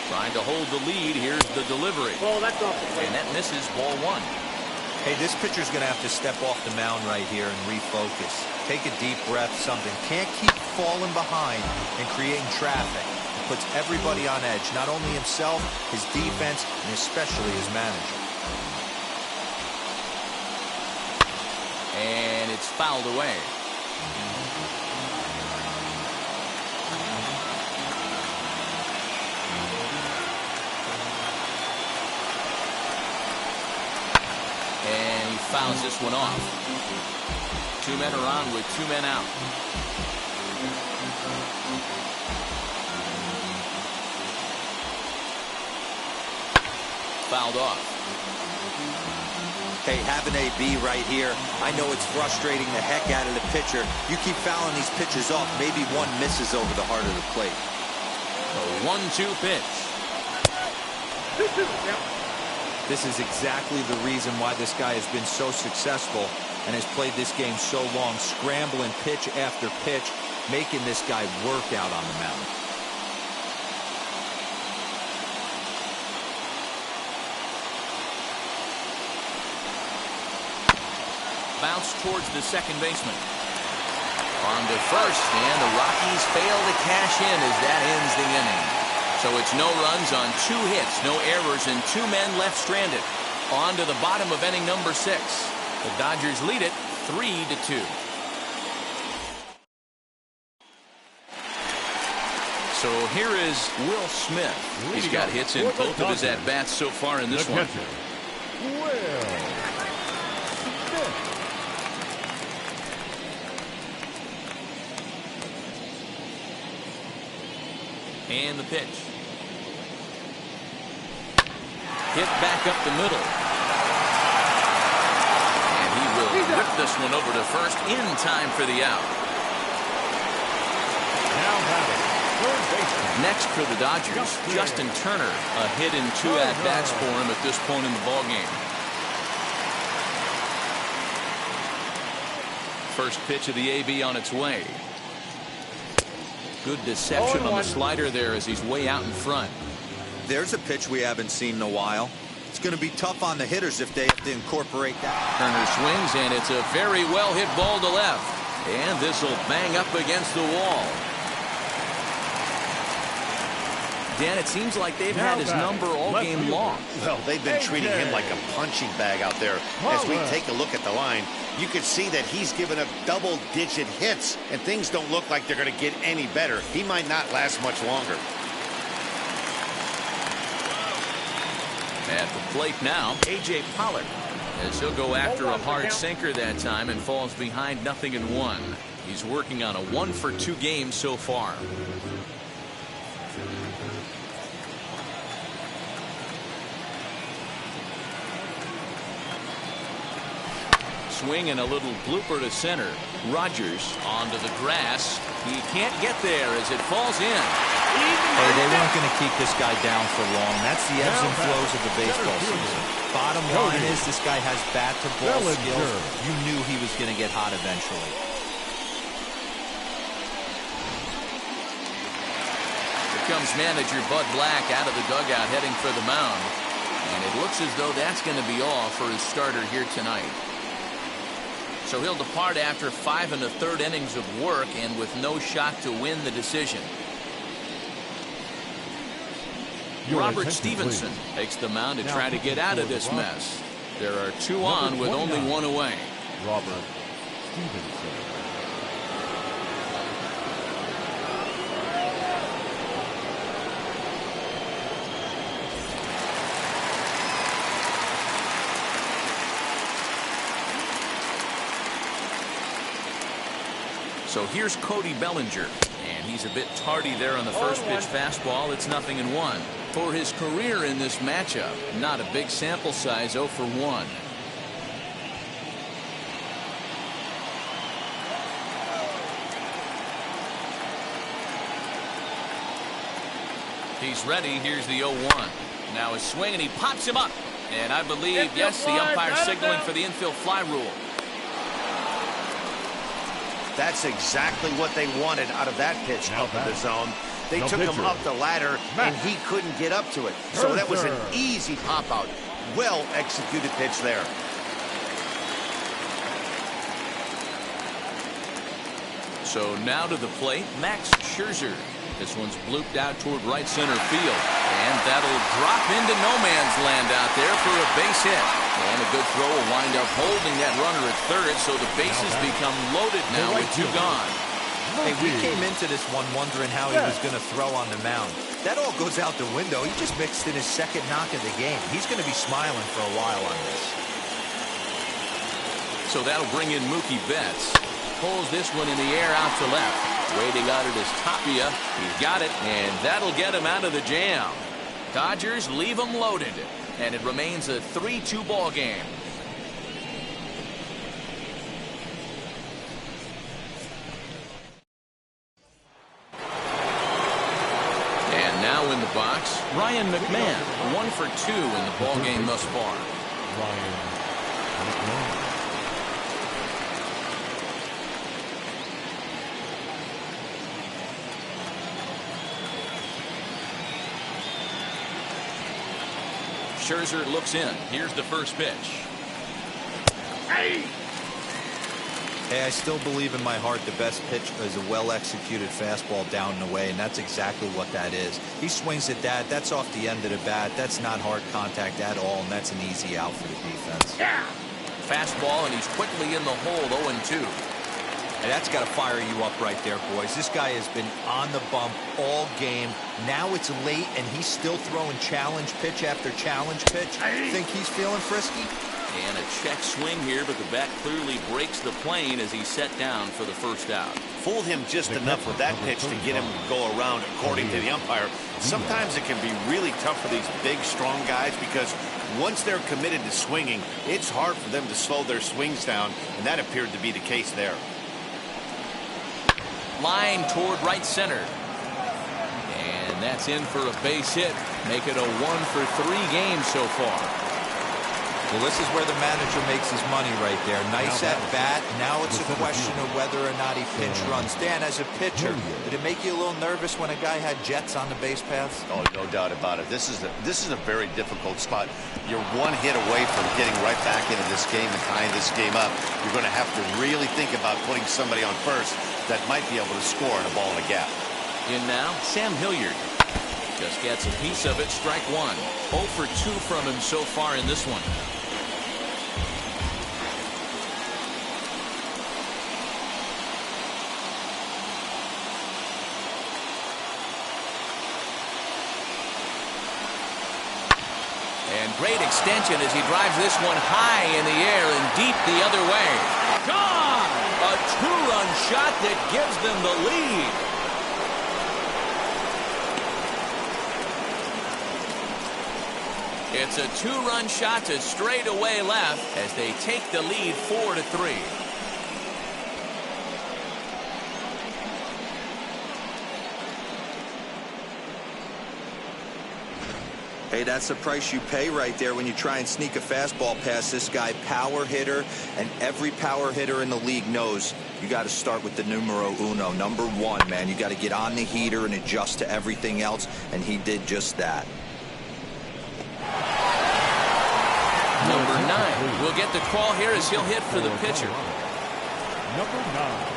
Trying to hold the lead. Here's the delivery. Oh, that's off the plate. And that misses, ball 1. Hey, this pitcher's going to have to step off the mound right here and refocus. Take a deep breath, something. Can't keep falling behind and creating traffic. It puts everybody on edge, not only himself, his defense, and especially his manager. And it's fouled away. And he fouls this one off. 2 men are on with 2 men out. Fouled off. Hey, have an AB right here. I know it's frustrating the heck out of the pitcher. You keep fouling these pitches off, maybe one misses over the heart of the plate. A 1-2 pitch. This is exactly the reason why this guy has been so successful and has played this game so long, scrambling pitch after pitch, making this guy work out on the mound. Bounce towards the second baseman. On to first, and the Rockies fail to cash in as that ends the inning. So it's no runs on 2 hits, no errors, and 2 men left stranded. On to the bottom of inning number 6. The Dodgers lead it 3-2. So here is Will Smith. He's got hits in both of his at-bats so far in this one. And the pitch. Hit back up the middle. And he will whip this one over to first in time for the out. Now batting, third baseman. Next for the Dodgers, Justin Turner. A hit in 2 at-bats for him at this point in the ballgame. First pitch of the AB on its way. Good deception on the slider there as he's way out in front. There's a pitch we haven't seen in a while. It's going to be tough on the hitters if they have to incorporate that. Turner swings, and it's a very well hit ball to left. And this will bang up against the wall. Dan, it seems like they've had his number all game long. Well, they've been treating him like a punching bag out there. As we take a look at the line, you can see that he's given up double-digit hits, and things don't look like they're going to get any better. He might not last much longer. At the plate now, A.J. Pollard, as he'll go after a hard sinker that time and falls behind 0-1. He's working on a 1-for-2 game so far. Swing and a little blooper to center. Rogers onto the grass. He can't get there as it falls in. Hey, they weren't going to keep this guy down for long. That's the ebbs and flows of the baseball season. Bottom line is this guy has bat-to-ball skills. You knew he was going to get hot eventually. Here comes manager Bud Black out of the dugout heading for the mound. And it looks as though that's going to be all for his starter here tonight. So he'll depart after 5 1/3 innings of work and with no shot to win the decision. Robert Stevenson takes the mound to try to get out of this mess. There are 2 on with only 1 away. Robert Stevenson. So here's Cody Bellinger, and he's a bit tardy there on the first pitch fastball. It's 0-1. For his career in this matchup, not a big sample size, 0 for 1. He's ready. Here's the 0-1. Now a swing, and he pops him up. And I believe, yes, the umpire signaling for the infield fly rule. That's exactly what they wanted out of that pitch up in the zone. They took him up the ladder, and he couldn't get up to it. So that was an easy pop-out. Well-executed pitch there. So now to the plate, Max Scherzer. This one's blooped out toward right center field. And that'll drop into no man's land out there for a base hit. And a good throw will wind up holding that runner at third, so the bases become loaded now with 2 gone. Hey, we came into this one wondering how he was going to throw on the mound. That all goes out the window. He just mixed in his 2nd knock of the game. He's going to be smiling for a while on this. So that'll bring in Mookie Betts. Pulls this one in the air out to left. Waiting out it is Tapia. He's got it, and that'll get him out of the jam. Dodgers leave him loaded, and it remains a 3-2 ball game. And now in the box, Ryan McMahon, 1 for 2 in the ball game thus far. Ryan McMahon. Scherzer looks in. Here's the first pitch. Hey, I still believe in my heart the best pitch is a well-executed fastball down and away, and that's exactly what that is. He swings at that. That's off the end of the bat. That's not hard contact at all, and that's an easy out for the defense. Yeah. Fastball, and he's quickly in the hole, 0-2. And that's got to fire you up right there, boys. This guy has been on the bump all game. Now it's late, and he's still throwing challenge pitch after challenge pitch. Think he's feeling frisky? And a check swing here, but the bat clearly breaks the plane as he's set down for the first out. Fooled him just enough with that pitch to get him to go around, according to the umpire. Sometimes it can be really tough for these big, strong guys because once they're committed to swinging, it's hard for them to slow their swings down, and that appeared to be the case there. Line toward right center. And that's in for a base hit. Make it a 1 for 3 game so far. Well, this is where the manager makes his money right there. Nice at bat. Now it's a question of whether or not he pinch runs. Dan, as a pitcher, did it make you a little nervous when a guy had jets on the base paths? Oh, no doubt about it. This is a very difficult spot. You're 1 hit away from getting right back into this game and tying this game up. You're going to have to really think about putting somebody on first that might be able to score in a ball in a gap. In now, Sam Hilliard. Just gets a piece of it, strike one. 0 for 2 from him so far in this one. And great extension as he drives this one high in the air and deep the other way. Gone! A two-run shot that gives them the lead. It's a two-run shot to straightaway left as they take the lead 4-3. Hey, that's the price you pay right there when you try and sneak a fastball past this guy. Power hitter, and every power hitter in the league knows you got to start with the numero uno, number one, man. You got to get on the heater and adjust to everything else, and he did just that. Number 9 will get the call here as he'll hit for the pitcher. Number 9.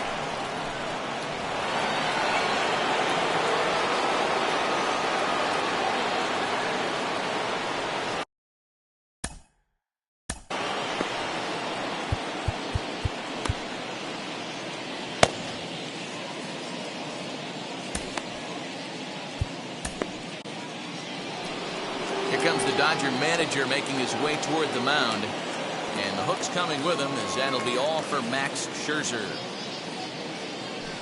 Here comes the Dodger manager making his way toward the mound. And the hook's coming with him as that'll be all for Max Scherzer.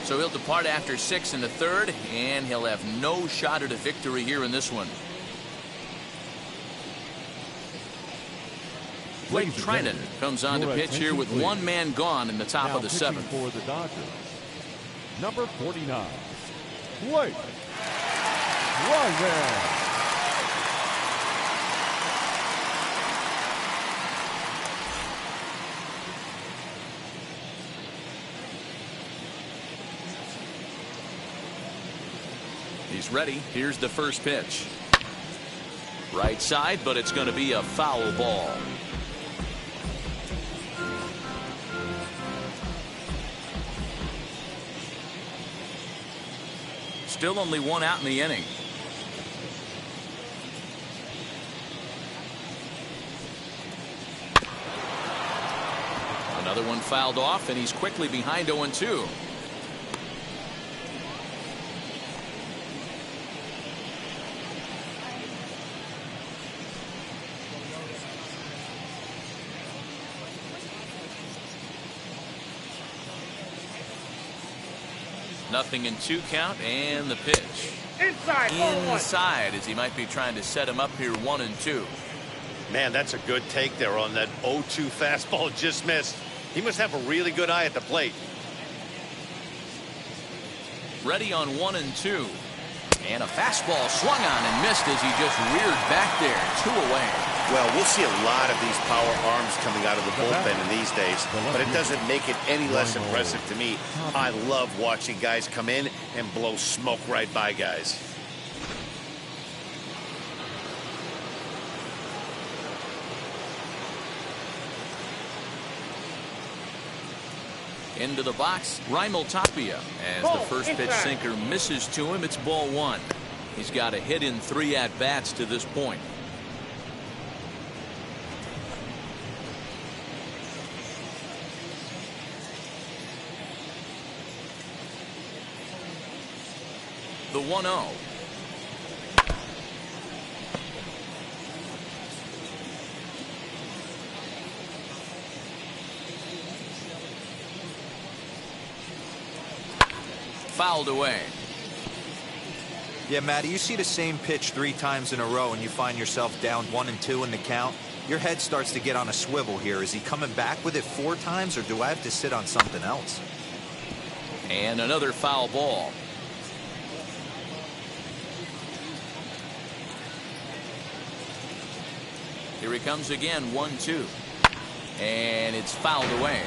So he'll depart after 6 in the third, and he'll have no shot at a victory here in this one. Blake Trinan comes on to pitch here with one man gone in the top of the 7th. For the Dodgers, number 49, Blake Trinan. He's ready. Here's the first pitch. Right side, but it's going to be a foul ball. Still only one out in the inning. Another one fouled off, and he's quickly behind 0-2. Nothing in 2 count, and the pitch. Inside, as he might be trying to set him up here 1-2. Man, that's a good take there on that 0-2 fastball just missed. He must have a really good eye at the plate. Ready on 1-2. And a fastball swung on and missed as he just reared back there. 2 away. Well, we'll see a lot of these power arms coming out of the bullpen in these days, but it doesn't make it any less impressive to me. I love watching guys come in and blow smoke right by guys. Into the box, Raimel Tapia. As the first pitch sinker misses to him, it's ball 1. He's got a hit in 3 at-bats to this point. The 1-0. Fouled away. Yeah, Matty, you see the same pitch 3 times in a row and you find yourself down 1-2 in the count. Your head starts to get on a swivel here. Is he coming back with it 4 times, or do I have to sit on something else? And another foul ball. Here he comes again, 1-2. And it's fouled away.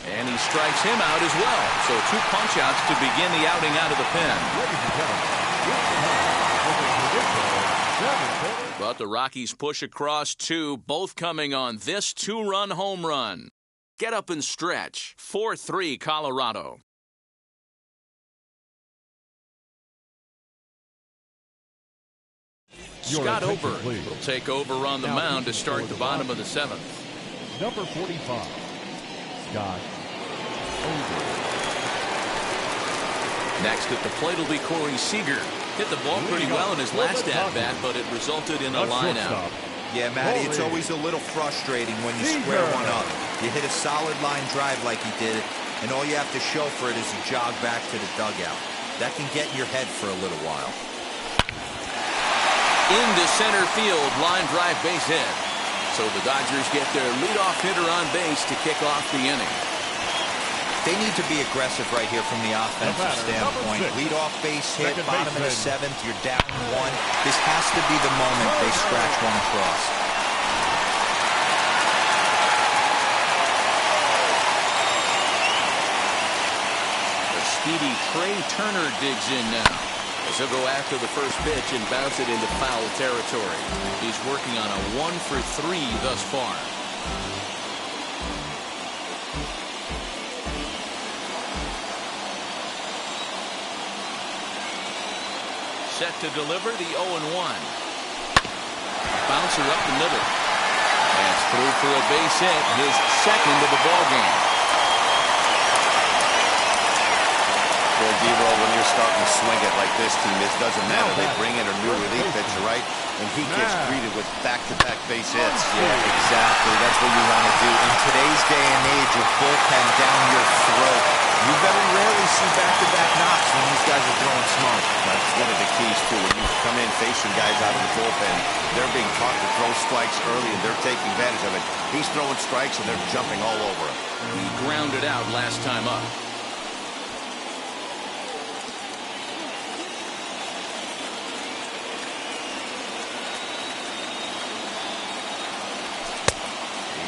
And he strikes him out as well. So 2 punch-outs to begin the outing out of the pen. Ladies and gentlemen, But the Rockies push across two, both coming on this two-run home run. Get up and stretch. 4-3 Colorado. Scott Ober will take over on the mound to start the bottom of the seventh. Number 45, Scott Ober. Next at the plate will be Corey Seager. Hit the ball pretty well in his last at-bat, but it resulted in a line-out. Yeah, Matty, it's always a little frustrating when you square one up. You hit a solid line drive like he did, and all you have to show for it is a jog back to the dugout. That can get in your head for a little while. Into center field, line drive base hit. So the Dodgers get their leadoff hitter on base to kick off the inning. They need to be aggressive right here from the offensive standpoint. Leadoff base hit, bottom of the seventh, you're down one. This has to be the moment they scratch one across. The speedy Trey Turner digs in now, as he'll go after the first pitch and bounce it into foul territory. He's working on a 1-for-3 thus far. Set to deliver the 0-1. Bouncer up the middle. That's through for a base hit, his second of the ballgame. Well, D-Roll, when you're starting to swing it like this team, it doesn't matter. They bring in a new relief pitcher, right? And he gets greeted with back-to-back base hits. Yeah, exactly. That's what you want to do. In today's day and age of bullpen down your throat, you very rarely see back-to-back knocks when these guys are throwing smoke. That's one of the keys, too. When you come in facing guys out of the bullpen, they're being taught to throw strikes early, and they're taking advantage of it. He's throwing strikes, and they're jumping all over him. He grounded out last time up.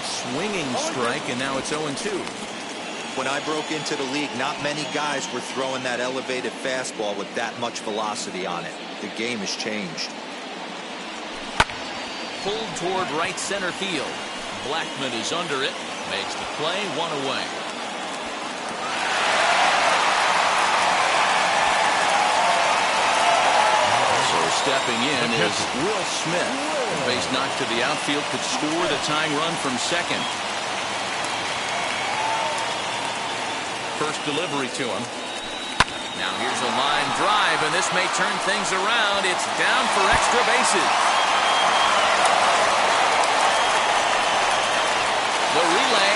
Swinging strike, and now it's 0-2. When I broke into the league, not many guys were throwing that elevated fastball with that much velocity on it. The game has changed. Pulled toward right center field. Blackman is under it. Makes the play, one away. So stepping in is Will Smith. Base knock to the outfield could score the tying run from second. First delivery to him. Now here's a line drive, and this may turn things around. It's down for extra bases. The relay,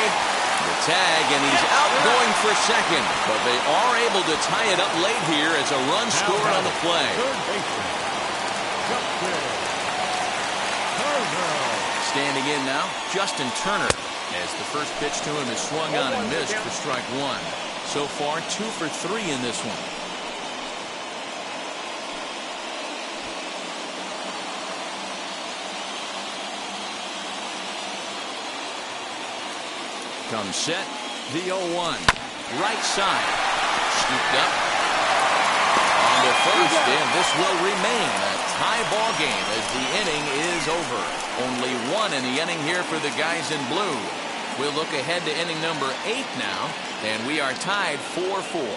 the tag, and he's out going for second. But they are able to tie it up late here as a run scored on the play. Standing in now, Justin Turner, as the first pitch to him is swung on and missed for strike one. So far, 2 for 3 in this one. Comes set, the 0-1. Right side, scooped up. On to first, and this will remain a tie ball game as the inning is over. Only one in the inning here for the guys in blue. We'll look ahead to inning number 8 now, and we are tied 4-4.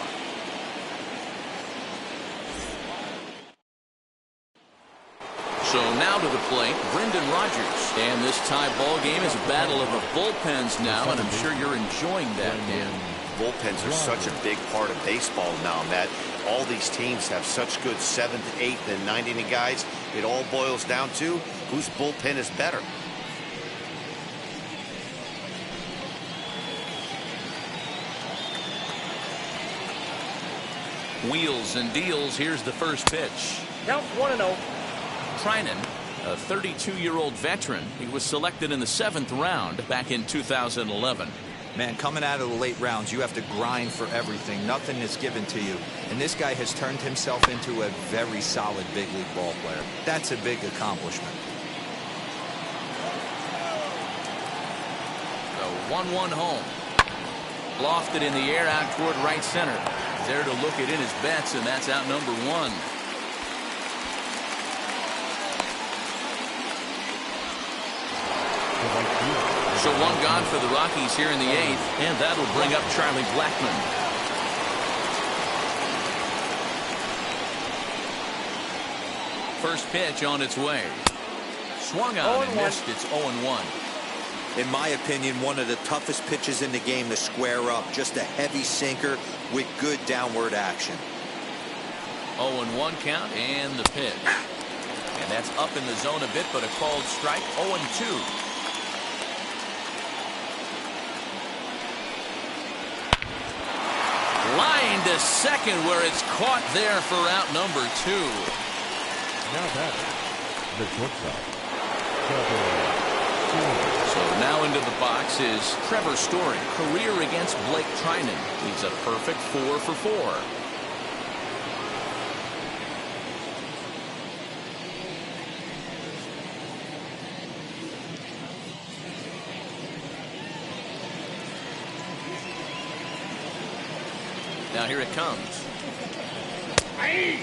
So now to the plate, Brendan Rodgers. And this tie ball game is a battle of the bullpens now, and I'm sure you're enjoying that, Dan. Bullpens are such a big part of baseball now, Matt. All these teams have such good 7th, 8th, and 9th inning guys. It all boils down to whose bullpen is better. Wheels and deals. Here's the first pitch. Count 1-0. Trinan, a 32-year-old veteran. He was selected in the 7th round back in 2011. Man, coming out of the late rounds, you have to grind for everything. Nothing is given to you. And this guy has turned himself into a very solid big league ball player. That's a big accomplishment. The 1-1 home. Lofted in the air out toward right center. There to look it in his bets, and that's out number 1. to right field. So one gone for the Rockies here in the 8th, and that'll bring up Charlie Blackmon. First pitch on its way. Swung on and missed. It's 0-1. In my opinion, one of the toughest pitches in the game to square up. Just a heavy sinker with good downward action. 0-1 count and the pitch. And that's up in the zone a bit, but a called strike. 0-2. Line to second where it's caught there for out number 2. Now that's the shortstop. So now into the box is Trevor Story. Career against Blake Trinan. He's a perfect 4 for 4. Now here it comes. Hey!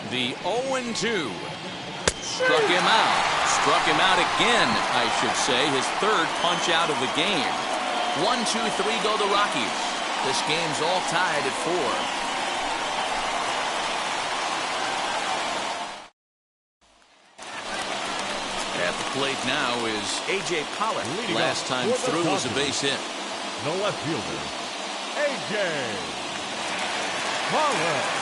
The 0-2. Struck him out. Struck him out again, I should say. His third punch out of the game. 1-2-3 go the Rockies. This game's all tied at 4. At the plate now is A.J. Pollock. Last time through was a base hit. The left fielder, A.J. Pollock.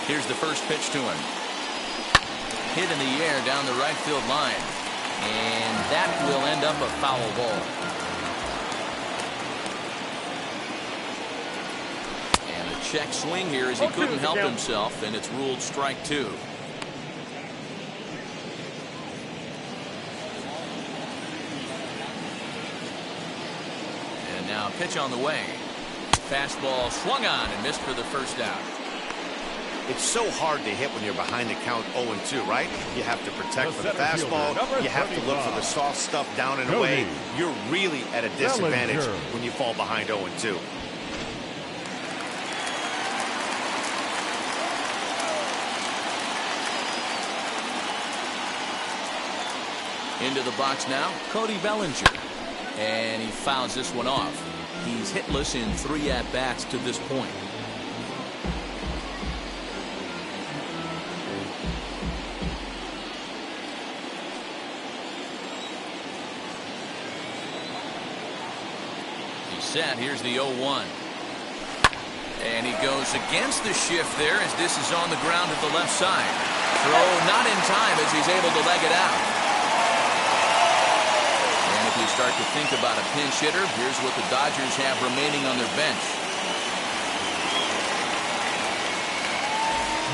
Here's the first pitch to him. Hit in the air down the right field line. And that will end up a foul ball. And a check swing here as he couldn't help himself, and it's ruled strike 2. And now pitch on the way. Fastball swung on and missed for the first out. It's so hard to hit when you're behind the count 0-2, right? You have to protect for the fastball. You have to look for the soft stuff down and away. You're really at a disadvantage when you fall behind 0-2. Into the box now, Cody Bellinger. And he fouls this one off. He's hitless in 3 at-bats to this point. Set. Here's the 0-1. And he goes against the shift there as this is on the ground to the left side. Throw not in time as he's able to leg it out. And if you start to think about a pinch hitter, here's what the Dodgers have remaining on their bench.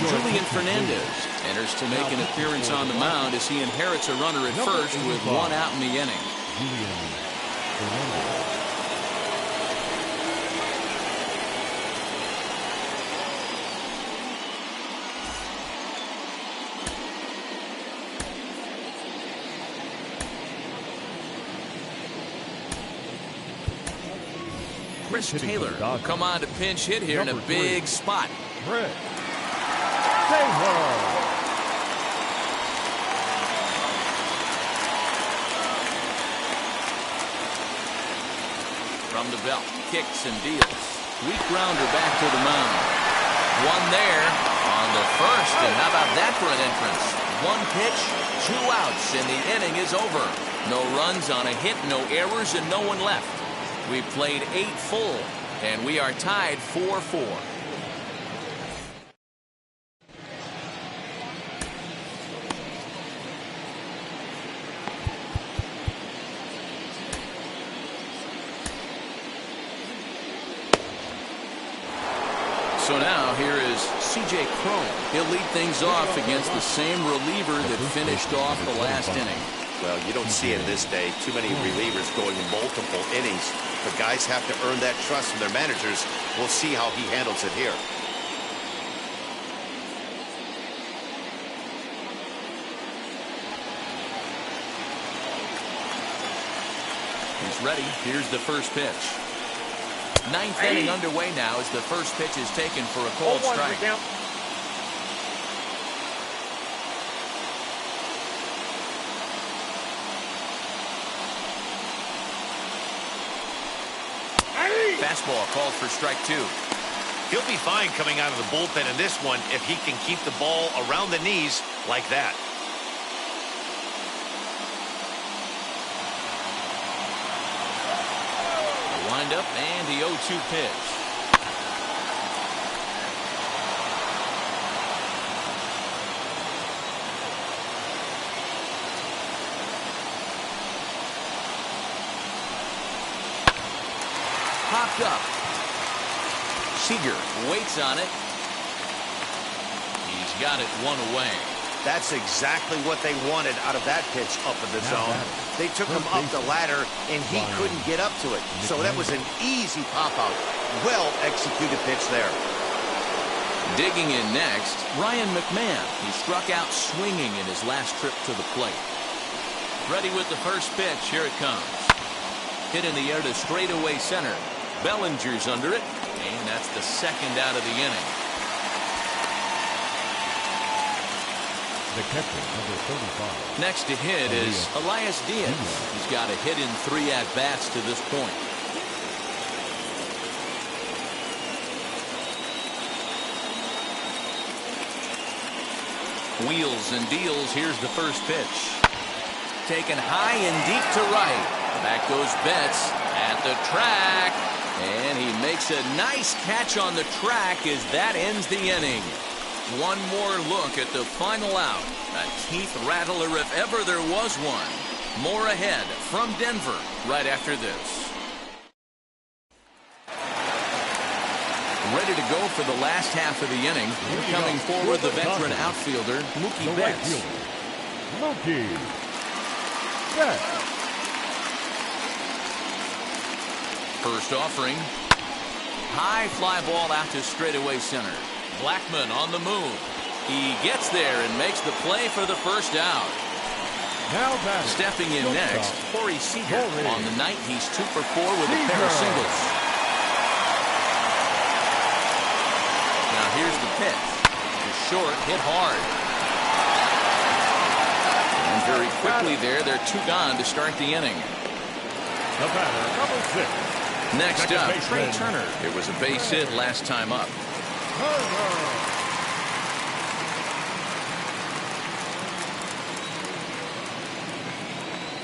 Julian Fernandez enters to make an appearance on the mound as he inherits a runner at first with 1 out in the inning. Julian Fernandez. Chris Taylor will come on to pinch hit here in a big spot. Chris Taylor. From the belt, kicks and deals. Weak grounder back to the mound. One there on the first, and how about that for an entrance? 1 pitch, 2 outs, and the inning is over. No runs on a hit, no errors, and no one left. We've played 8 full, and we are tied 4-4. So now here is C.J. Cron. He'll lead things off against the same reliever that finished off the last inning. Well, you don't see it this day. Too many relievers going multiple innings. But guys have to earn that trust from their managers. We'll see how he handles it here. He's ready. Here's the first pitch. Ninth inning underway now as the first pitch is taken for a called strike. Fastball called for strike 2. He'll be fine coming out of the bullpen in this one if he can keep the ball around the knees like that. The windup and the 0-2 pitch. Popped up. Seager waits on it. He's got it one away. That's exactly what they wanted out of that pitch up in the zone. They took him up the ladder, and he couldn't get up to it. So that was an easy pop-out. Well-executed pitch there. Digging in next, Ryan McMahon. He struck out swinging in his last trip to the plate. Ready with the first pitch. Here it comes. Hit in the air to straightaway center. Bellinger's under it, and that's the second out of the inning. The catcher, number 35. Next to hit is Elias Diaz. He's got a hit in 3 at-bats to this point. Wheels and deals. Here's the first pitch. Taken high and deep to right. Back goes Betts at the track. And he makes a nice catch on the track as that ends the inning. One more look at the final out. A teeth rattler if ever there was one. More ahead from Denver right after this. Ready to go for the last half of the inning. Coming forward, the veteran outfielder, Mookie Betts. Mookie Betts. First offering. High fly ball out to straightaway center. Blackmon on the move. He gets there and makes the play for the first out. Now stepping in next, Corey Seager. On the night, he's 2 for 4 with a pair of singles. Now here's the pitch. It's short, hit hard. And very quickly there, they're 2 gone to start the inning. The batter, number 6. Next up, Trey Turner. It was a base hit last time up.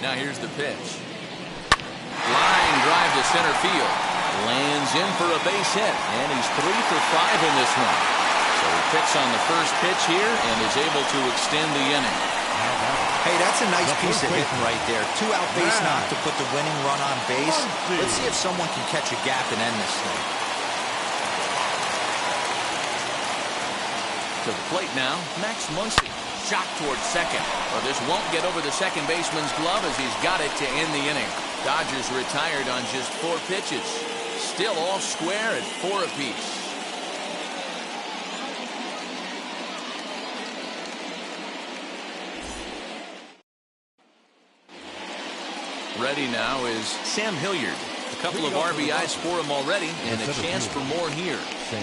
Now here's the pitch. Line drive to center field. Lands in for a base hit, and he's 3 for 5 in this one. So he picks on the first pitch here and is able to extend the inning. Hey, that's a nice piece of hitting right there. 2 out base knock to put the winning run on base. Let's see if someone can catch a gap and end this thing. To the plate now, Max Muncy. Shot towards second. Well, this won't get over the second baseman's glove as he's got it to end the inning. Dodgers retired on just 4 pitches. Still all square at 4 apiece. Ready now is Sam Hilliard. A couple of RBIs for him already, and a chance for more here.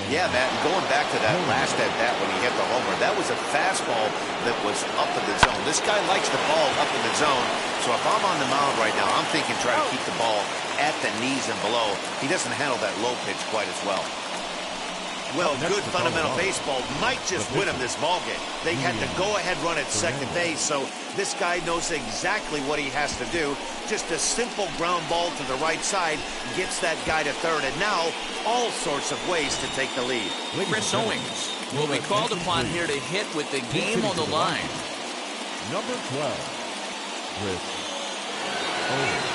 Yeah, Matt, and going back to that last at-bat when he hit the homer, that was a fastball that was up in the zone. This guy likes the ball up in the zone, so if I'm on the mound right now, I'm thinking try to keep the ball at the knees and below. He doesn't handle that low pitch quite as well. Well, good fundamental baseball might just win him this ballgame. They had to go-ahead run at second base, so this guy knows exactly what he has to do. Just a simple ground ball to the right side gets that guy to third, and now all sorts of ways to take the lead. Chris Owings will be called upon here to hit with the game on the line. Number 12, Chris Owings.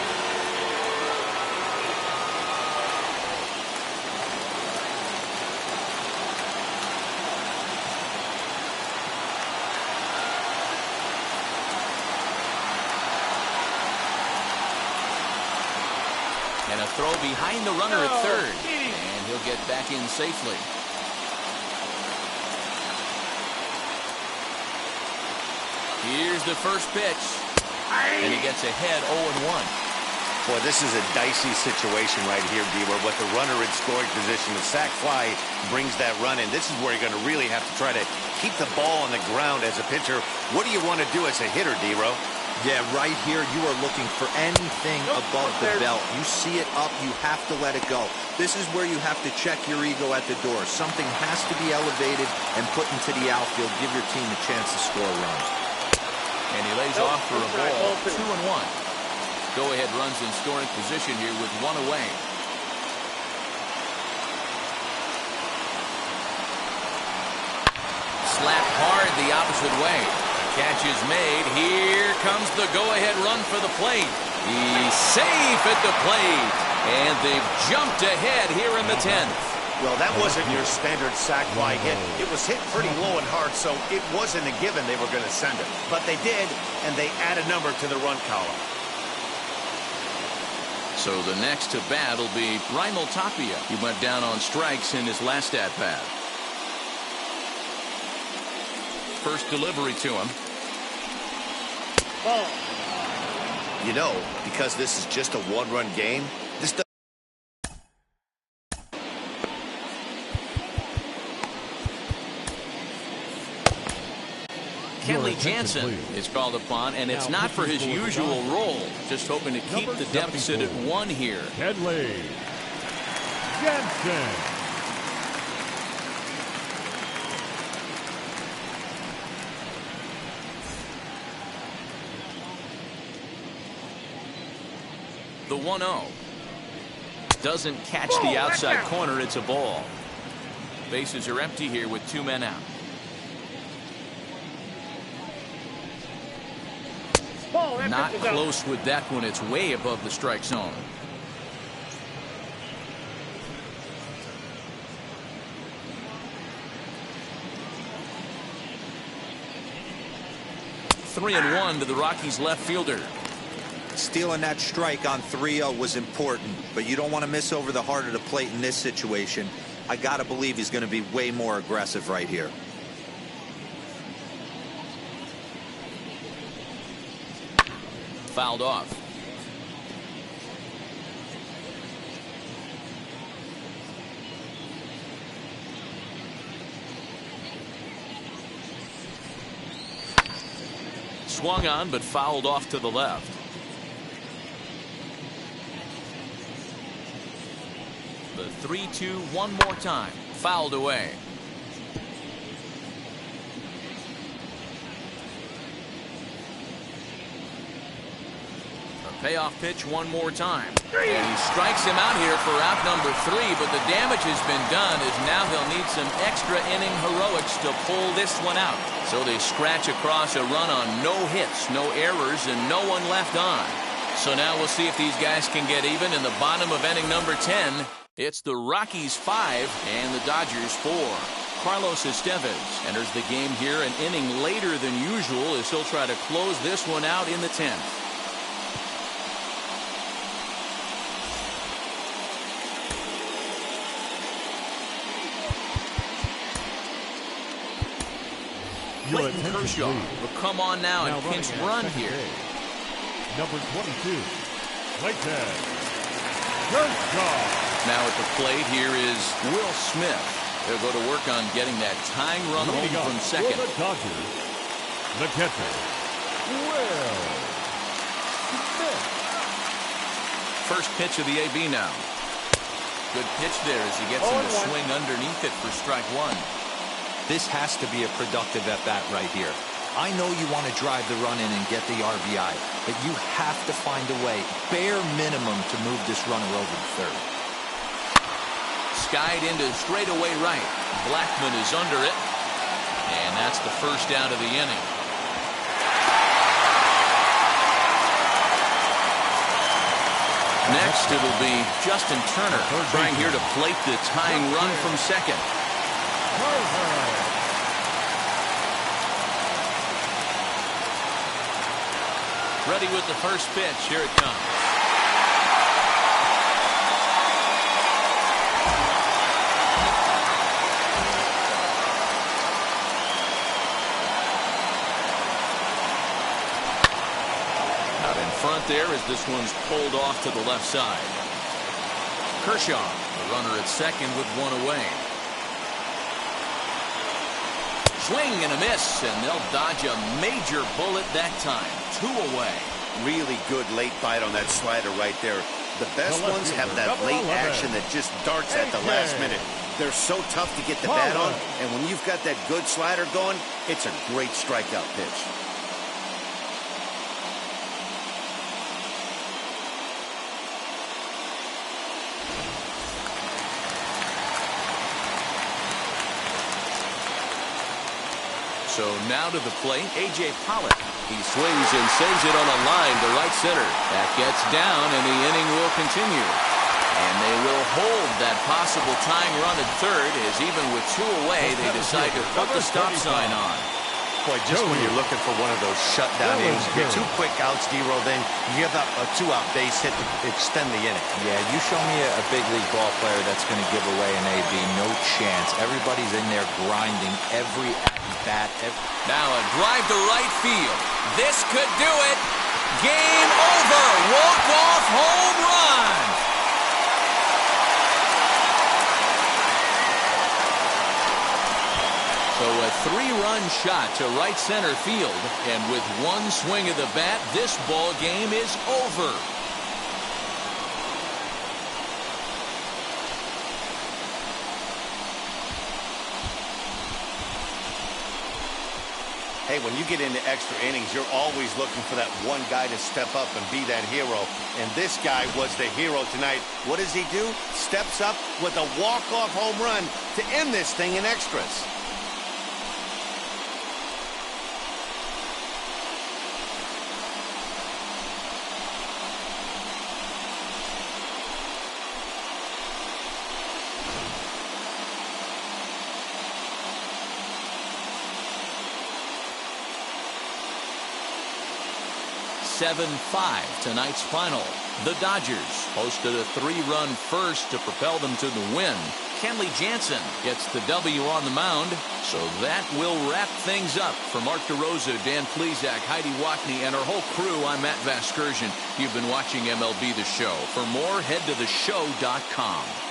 And a throw behind the runner at third. And he'll get back in safely. Here's the first pitch. And he gets ahead 0-1. Boy, this is a dicey situation right here, D-Ware, with the runner in scoring position. The sac fly brings that run in. This is where you're going to really have to try to keep the ball on the ground as a pitcher. What do you want to do as a hitter, D-Ro? Yeah, right here, you are looking for anything above the belt. You see it up, you have to let it go. This is where you have to check your ego at the door. Something has to be elevated and put into the outfield. Give your team a chance to score runs. And he lays off for a ball, 2-1. Go-ahead runs in scoring position here with one away. Slapped hard the opposite way. Catch is made. Here comes the go-ahead run for the plate. He's safe at the plate. And they've jumped ahead here in the 10th. Well, that wasn't your standard sac fly hit. It was hit pretty low and hard, so it wasn't a given they were going to send it. But they did, and they add a number to the run column. So the next to bat will be Raimel Tapia. He went down on strikes in his last at-bat. First delivery to him. Ball. You know, because this is just a one-run game, this doesn't... Kenley Jansen is called upon, and it's not for his usual role. Just hoping to keep the deficit at 1 here. Kenley Jansen. The 1-0. Doesn't catch the outside corner. It's a ball. Bases are empty here with 2 men out. Not close with that one. It's way above the strike zone. Three and 1 to the Rockies left fielder. Stealing that strike on 3-0 was important, but you don't want to miss over the heart of the plate in this situation. I got to believe he's going to be way more aggressive right here. Fouled off. Swung on, but fouled off to the left. The 3-2 one more time. Fouled away. Payoff pitch one more time. And he strikes him out here for out number 3, but the damage has been done as now they'll need some extra inning heroics to pull this one out. So they scratch across a run on no hits, no errors, and no one left on. So now we'll see if these guys can get even in the bottom of inning number 10. It's the Rockies 5 and the Dodgers 4. Carlos Estevez enters the game here an inning later than usual as he'll try to close this one out in the 10th. Clayton Kershaw will come on now and pinch run here. Number 22, Clayton Kershaw. Now at the plate here is Will Smith. They'll go to work on getting that tying run home from second. For the Dodgers, the catcher, Will Smith. First pitch of the AB now. Good pitch there as he gets him to swing underneath it for strike 1. This has to be a productive at-bat right here. I know you want to drive the run in and get the RBI, but you have to find a way, bare minimum, to move this runner over to third. Skied into straightaway right. Blackman is under it, and that's the first out of the inning. Next, it'll be Justin Turner trying here to plate the tying run from second. Ready with the first pitch. Here it comes. front there as this one's pulled off to the left side. Kershaw, the runner at second with one away. Swing and a miss, and they'll dodge a major bullet that time. 2 away. Really good late bite on that slider right there. The best ones have that late action that just darts at the last minute. They're so tough to get the bat on, and when you've got that good slider going, it's a great strikeout pitch. So now to the plate, A.J. Pollock. He swings and sends it on a line to right center. That gets down, and the inning will continue. And they will hold that possible tying run at third, as even with 2 away, they decide to put the stop sign on. Boy, just when you're looking for one of those shutdown innings, you get 2 quick outs, D-Roll, then you give up a 2-out base hit to extend the inning. Yeah, you show me a big league ball player that's going to give away an AB. No chance. Everybody's in there grinding every at-bat. Now a drive to right field. This could do it. Game over. Walk-off home run. So a 3-run shot to right center field, and with 1 swing of the bat, this ball game is over. Hey, when you get into extra innings, you're always looking for that one guy to step up and be that hero. And this guy was the hero tonight. What does he do? Steps up with a walk-off home run to end this thing in extras. Tonight's final. The Dodgers hosted a 3-run first to propel them to the win. Kenley Jansen gets the W on the mound. So that will wrap things up. For Mark DeRosa, Dan Plesac, Heidi Wackney, and our whole crew, I'm Matt Vasgersian. You've been watching MLB The Show. For more, head to theshow.com.